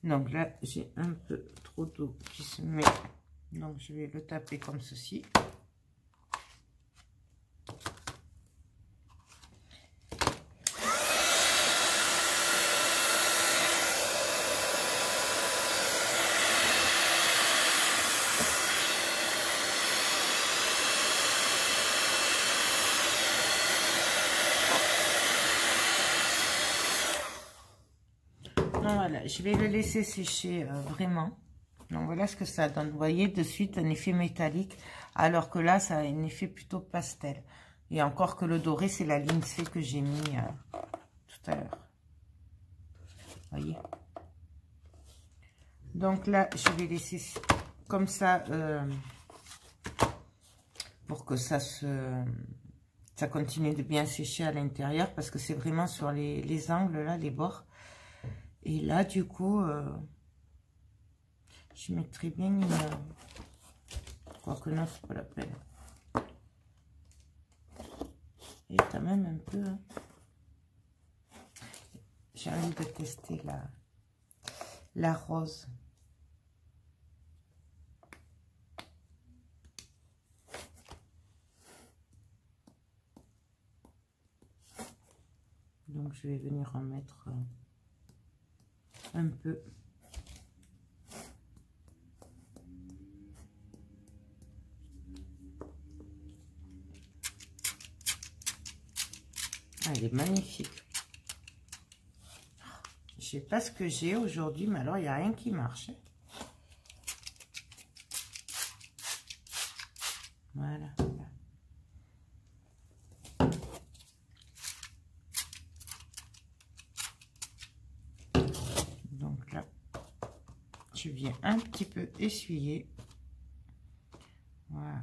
Donc là, j'ai un peu trop d'eau qui se met. Donc je vais le taper comme ceci. Voilà, je vais le laisser sécher vraiment. Donc voilà ce que ça donne. Vous voyez de suite un effet métallique, alors que là ça a un effet plutôt pastel. Et encore que le doré, c'est la ligne C que j'ai mis tout à l'heure. Voyez. Donc là, je vais laisser comme ça pour que ça continue de bien sécher à l'intérieur, parce que c'est vraiment sur les angles là, les bords. Et là, du coup, je mettrai bien une... Quoique non, c'est pas la peine. Et quand même un peu... Hein. J'ai envie de tester la rose. Donc, je vais venir en mettre un peu. Ah, elle est magnifique. Je sais pas ce que j'ai aujourd'hui, mais alors il n'y a rien qui marche. Voilà. Donc là, je viens un petit peu essuyer. Voilà.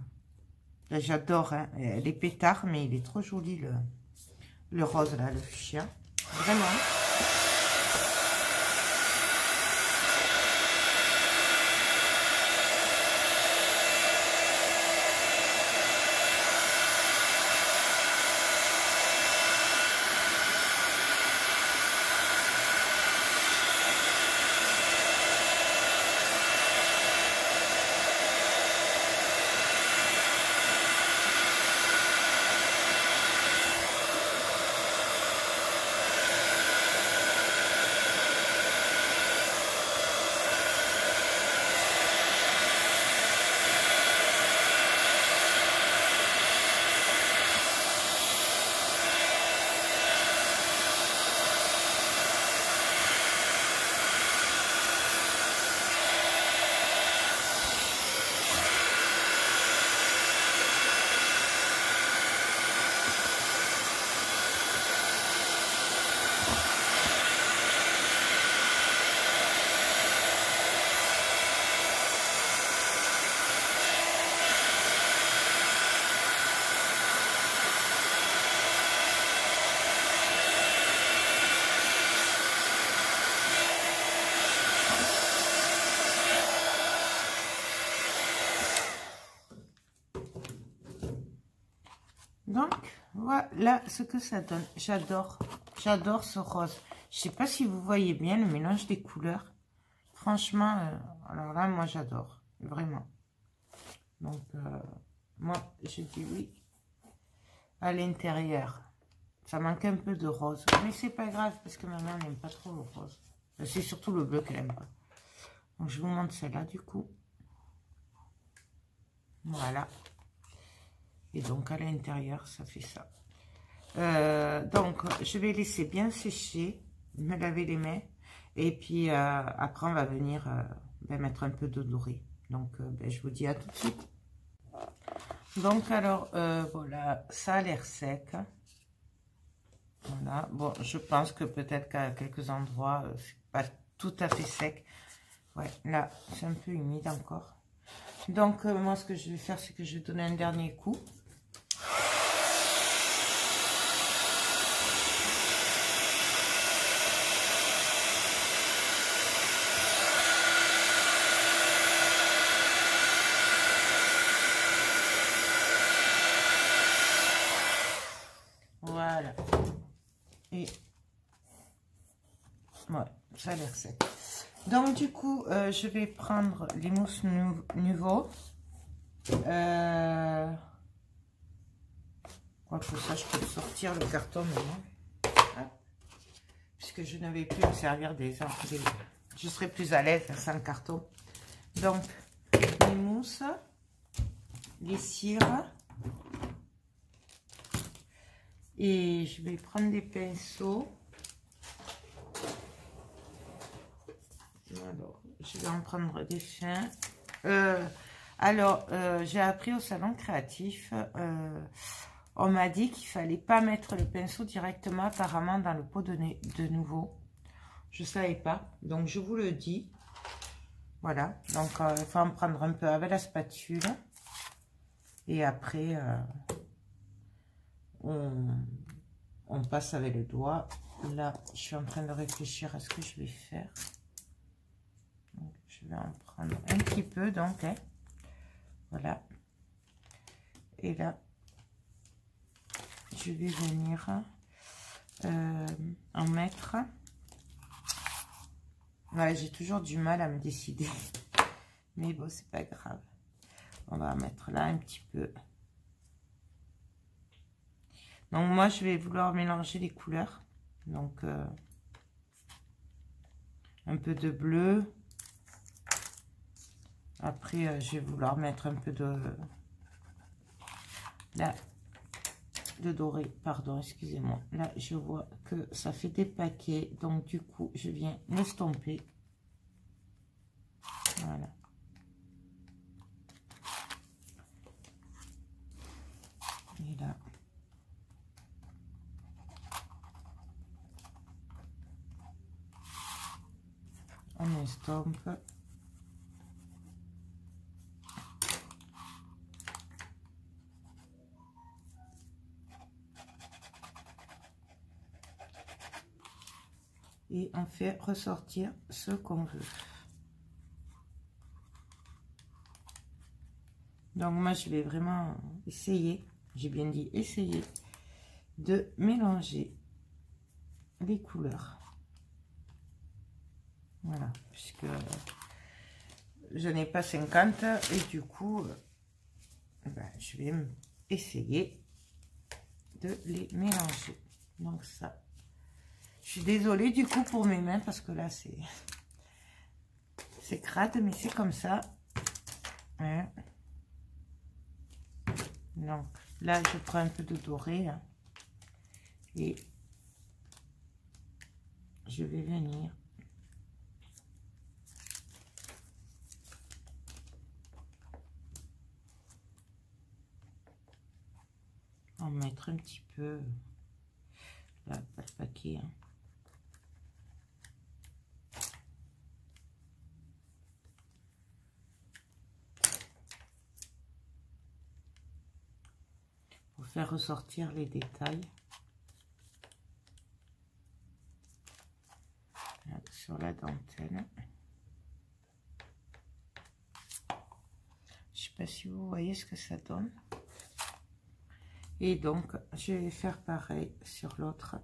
Là, j'adore hein, les pétards, mais il est trop joli le rose là, le fuchsia. Vraiment. Donc, voilà ce que ça donne. J'adore ce rose. Je sais pas si vous voyez bien le mélange des couleurs. Franchement, alors là, moi, j'adore. Vraiment. Donc, moi, je dis oui à l'intérieur. Ça manque un peu de rose. Mais c'est pas grave, parce que ma mère n'aime pas trop le rose. C'est surtout le bleu qu'elle aime pas. Donc, je vous montre celle-là, du coup. Voilà. Et donc, à l'intérieur, ça fait ça. Donc, je vais laisser bien sécher, me laver les mains. Et puis, après, on va venir mettre un peu de doré. Donc, je vous dis à tout de suite. Donc, alors, voilà, ça a l'air sec. Voilà. Bon, je pense que peut-être qu'à quelques endroits, c'est pas tout à fait sec. Ouais, là, c'est un peu humide encore. Donc, moi, ce que je vais faire, c'est que je vais donner un dernier coup. Voilà. Et Ouais, ça a l'air sec. Donc, du coup, je vais prendre les mousses nouveau. Quoique ça, je peux sortir le carton maintenant. Puisque je ne vais plus me servir des... Je serai plus à l'aise sans le carton. Donc, les mousses, les cires. Et je vais prendre des pinceaux. Alors, je vais en prendre des fins. J'ai appris au salon créatif, on m'a dit qu'il fallait pas mettre le pinceau directement apparemment dans le pot de nouveau. Je savais pas, donc je vous le dis. Voilà, donc il faut en prendre un peu avec la spatule. Et après, on passe avec le doigt. Là, je suis en train de réfléchir à ce que je vais faire. Donc, je vais en prendre un petit peu, donc, hein. Voilà. Et là, je vais venir en mettre. Ouais, j'ai toujours du mal à me décider. Mais bon, c'est pas grave. On va en mettre là un petit peu. Donc, moi, je vais vouloir mélanger les couleurs. Donc, un peu de bleu. Après, je vais vouloir mettre un peu de... Là, de doré, pardon, excusez-moi. Là, je vois que ça fait des paquets. Donc, du coup, je viens l'estomper. Voilà. Et là. On estompe. Et on fait ressortir ce qu'on veut. Donc moi je vais vraiment essayer, j'ai bien dit essayer, de mélanger les couleurs. Voilà, puisque je n'ai pas 50 et du coup, je vais essayer de les mélanger. Donc ça, je suis désolée du coup pour mes mains parce que là c'est crade, mais c'est comme ça. Hein. Donc là je prends un peu de doré hein, et je vais venir en mettre un petit peu. Là, pas de paquet. Hein. Pour faire ressortir les détails. Là, sur la dentelle. Je sais pas si vous voyez ce que ça donne. Et donc, je vais faire pareil sur l'autre.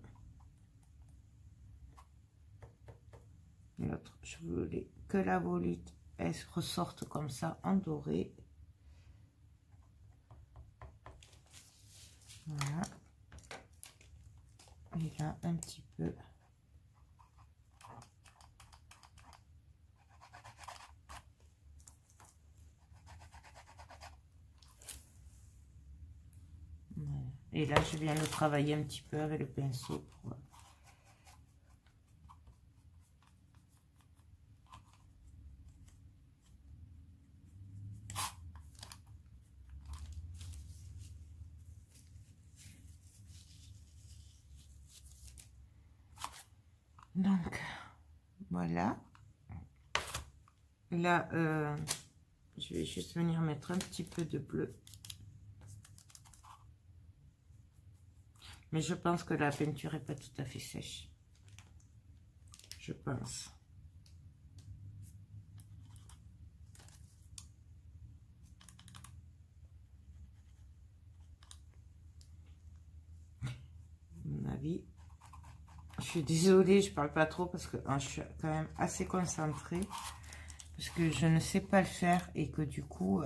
L'autre, je voulais que la volute, elle ressorte comme ça en doré. Voilà. Et là, un petit peu. Voilà. Et là, je viens de travailler un petit peu avec le pinceau. Pour... Donc, voilà. Là, je vais juste venir mettre un petit peu de bleu. Mais je pense que la peinture n'est pas tout à fait sèche. Je pense. À mon avis, je suis désolée, je parle pas trop parce que je suis quand même assez concentrée. Parce que je ne sais pas le faire et que du coup,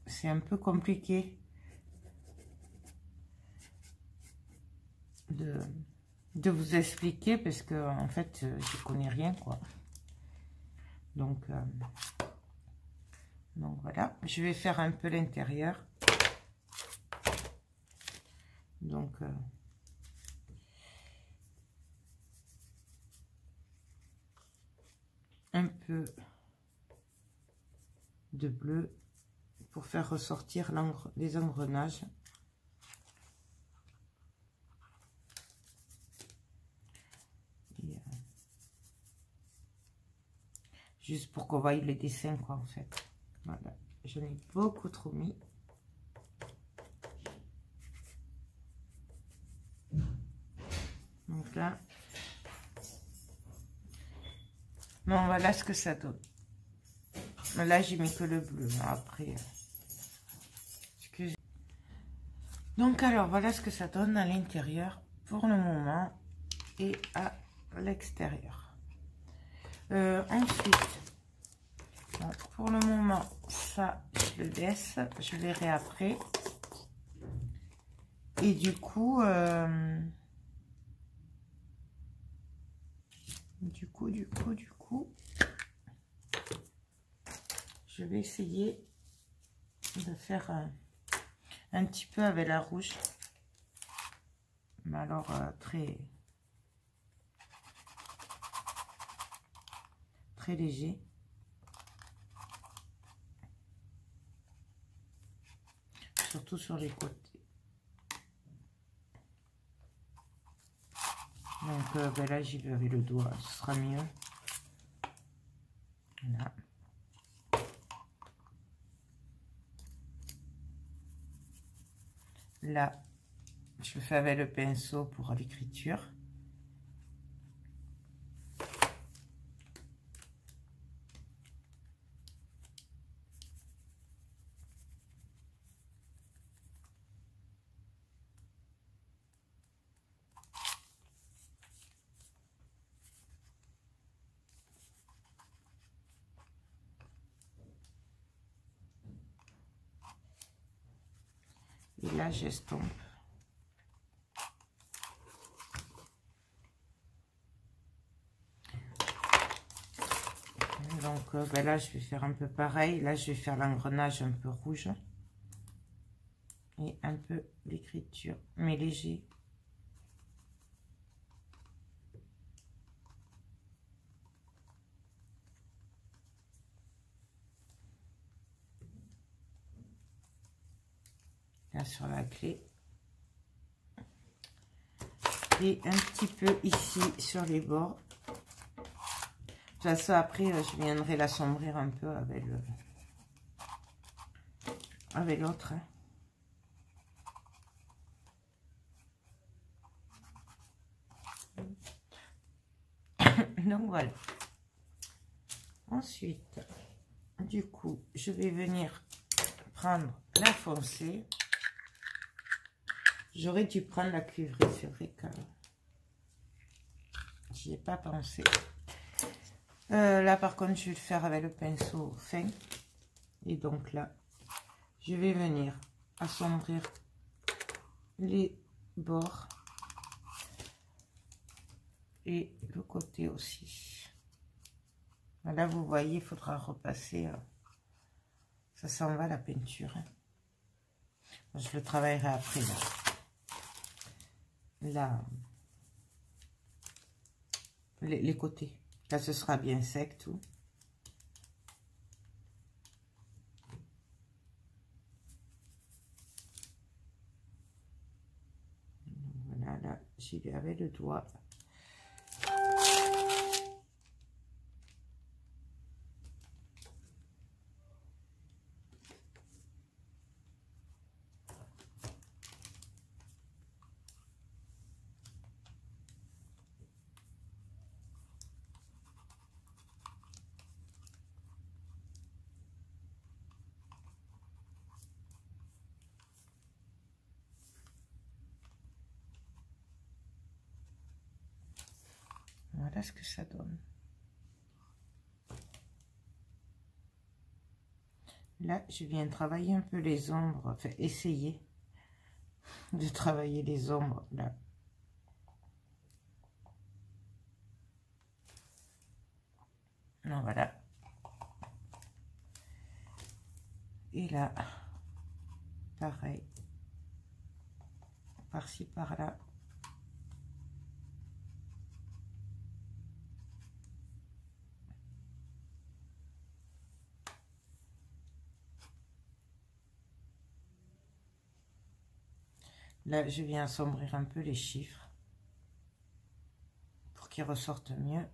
c'est un peu compliqué de vous expliquer parce que en fait, je connais rien, quoi. Donc voilà, je vais faire un peu l'intérieur. Donc un peu de bleu pour faire ressortir les engrenages. Et, juste pour qu'on voie les dessins, quoi, en fait. Voilà, j'en ai beaucoup trop mis. Donc là, bon, voilà ce que ça donne. Là, j'ai mis que le bleu. Après, excusez. Donc, alors, voilà ce que ça donne à l'intérieur pour le moment et à l'extérieur. Ensuite, bon, pour le moment, ça, je le laisse. Je verrai après. Et du coup, je vais essayer de faire un petit peu avec la rouge. Mais alors, très léger. Surtout sur les côtés. Donc ben là, j'y vais avec le doigt, ce sera mieux. Voilà. Là, je fais avec le pinceau pour l'écriture. Et là, j'estompe. Donc ben là, je vais faire un peu pareil. Là, je vais faire l'engrenage un peu rouge. Et un peu l'écriture, mais léger. Là, sur la clé. Et un petit peu ici, sur les bords. De toute façon, après, je viendrai l'assombrir un peu avec l'autre. Donc voilà. Ensuite, du coup, je vais venir prendre la foncée. J'aurais dû prendre la cuivrée, c'est vrai que j'y ai pas pensé. Là, par contre, je vais le faire avec le pinceau fin. Et donc là, je vais venir assombrir les bords et le côté aussi. Là, vous voyez, il faudra repasser. Ça s'en va la peinture. Je le travaillerai après là. Les côtés. Là, ce sera bien sec tout. Voilà, là, j'y vais avec le doigt. voilà ce que ça donne. Là, je viens travailler un peu les ombres, enfin, essayer de travailler les ombres, là. Non, voilà. Et là, pareil. Par-ci, par-là. Là, je viens assombrir un peu les chiffres pour qu'ils ressortent mieux.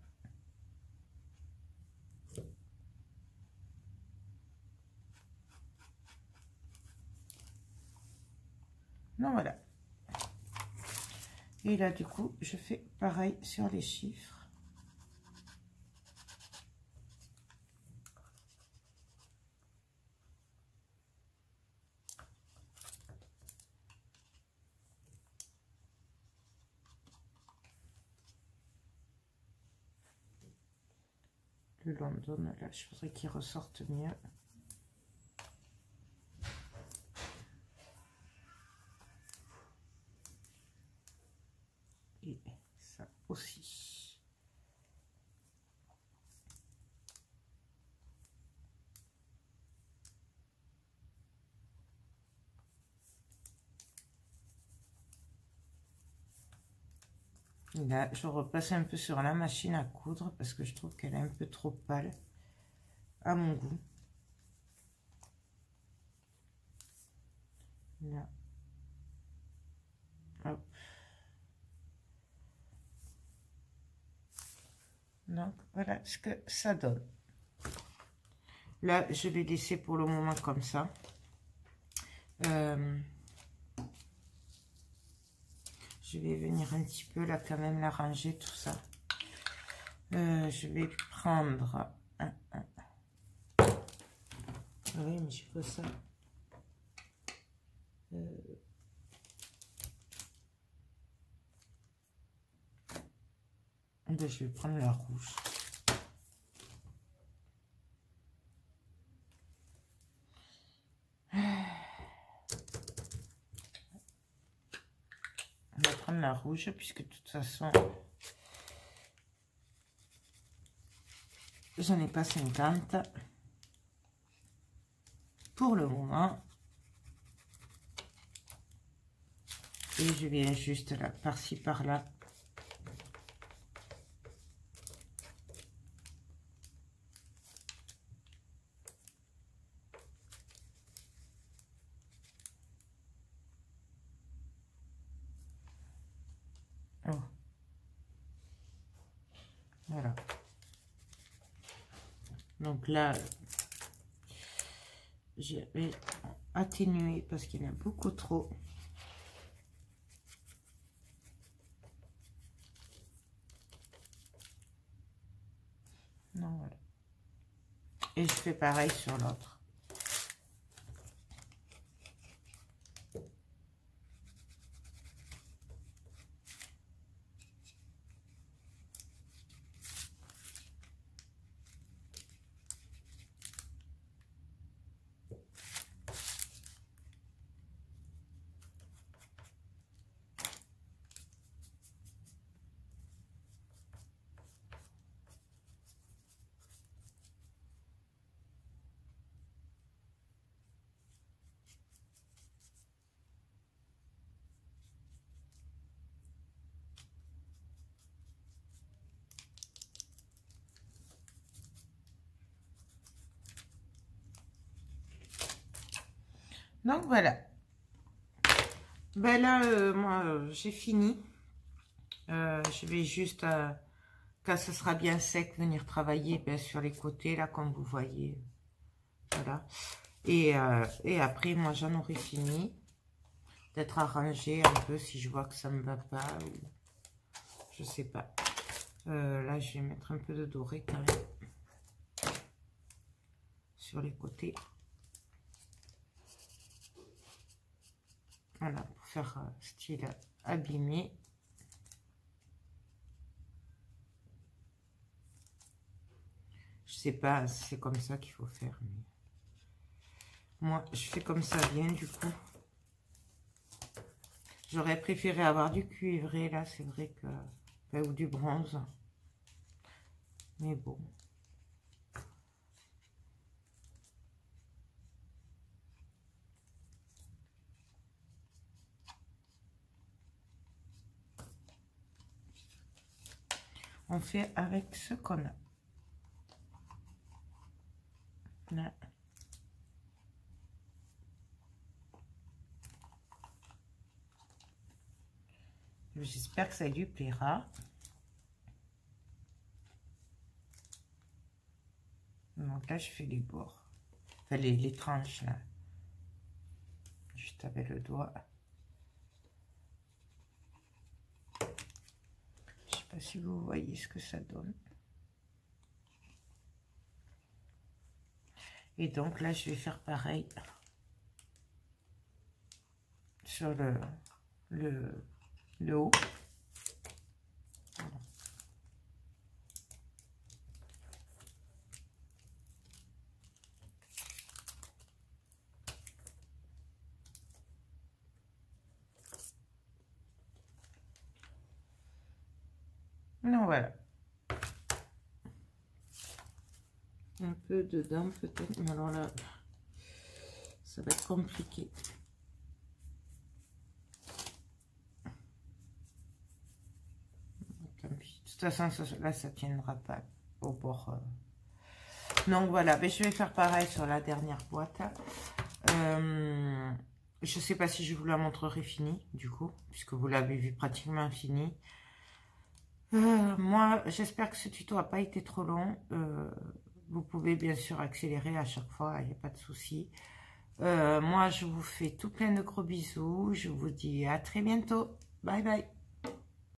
Non, voilà. Et là, du coup, je fais pareil sur les chiffres. Le London, là, je voudrais qu'il ressorte mieux. Et ça aussi. Là, je repasse un peu sur la machine à coudre parce que je trouve qu'elle est un peu trop pâle à mon goût. Là. Hop. Donc, voilà ce que ça donne. Là, je vais laisser pour le moment comme ça. Je vais venir un petit peu là quand même l'arranger tout ça. Je vais prendre oui, mais je fais ça. Ben, je vais prendre la rouge. On va prendre la rouge puisque de toute façon j'en ai pas 50 pour le moment. Et je viens juste là, par-ci, par-là. Oh. Voilà. Donc là, je vais atténuer parce qu'il y en a beaucoup trop. Non, voilà. Et je fais pareil sur l'autre. Donc voilà. Ben là, moi, j'ai fini. Je vais juste, quand ce sera bien sec, venir travailler ben, sur les côtés, là, comme vous voyez. Voilà. Et après, moi, j'en aurai fini d'être arrangé un peu si je vois que ça ne me va pas. Ou je sais pas. Là, je vais mettre un peu de doré quand même sur les côtés. Voilà, pour faire style abîmé. sais pas, c'est comme ça qu'il faut faire. Mais... moi, je fais comme ça bien, du coup. J'aurais préféré avoir du cuivré, là, c'est vrai que... enfin, ou du bronze. Mais bon. On fait avec ce qu'on a. Là. J'espère que ça lui plaira. Donc là, je fais les bords. Enfin, les tranches, là. Juste avec le doigt. Je sais pas si vous voyez ce que ça donne. Et donc là, je vais faire pareil sur le haut. Non, voilà. Un peu dedans peut-être, mais alors là, ça va être compliqué. De toute façon, là, ça tiendra pas au bord. Donc voilà, mais je vais faire pareil sur la dernière boîte. Je sais pas si je vous la montrerai finie, du coup, puisque vous l'avez vu pratiquement finie. Moi, j'espère que ce tuto n'a pas été trop long. Vous pouvez bien sûr accélérer à chaque fois, il n'y a pas de souci. Moi, je vous fais tout plein de gros bisous. Je vous dis à très bientôt. Bye bye.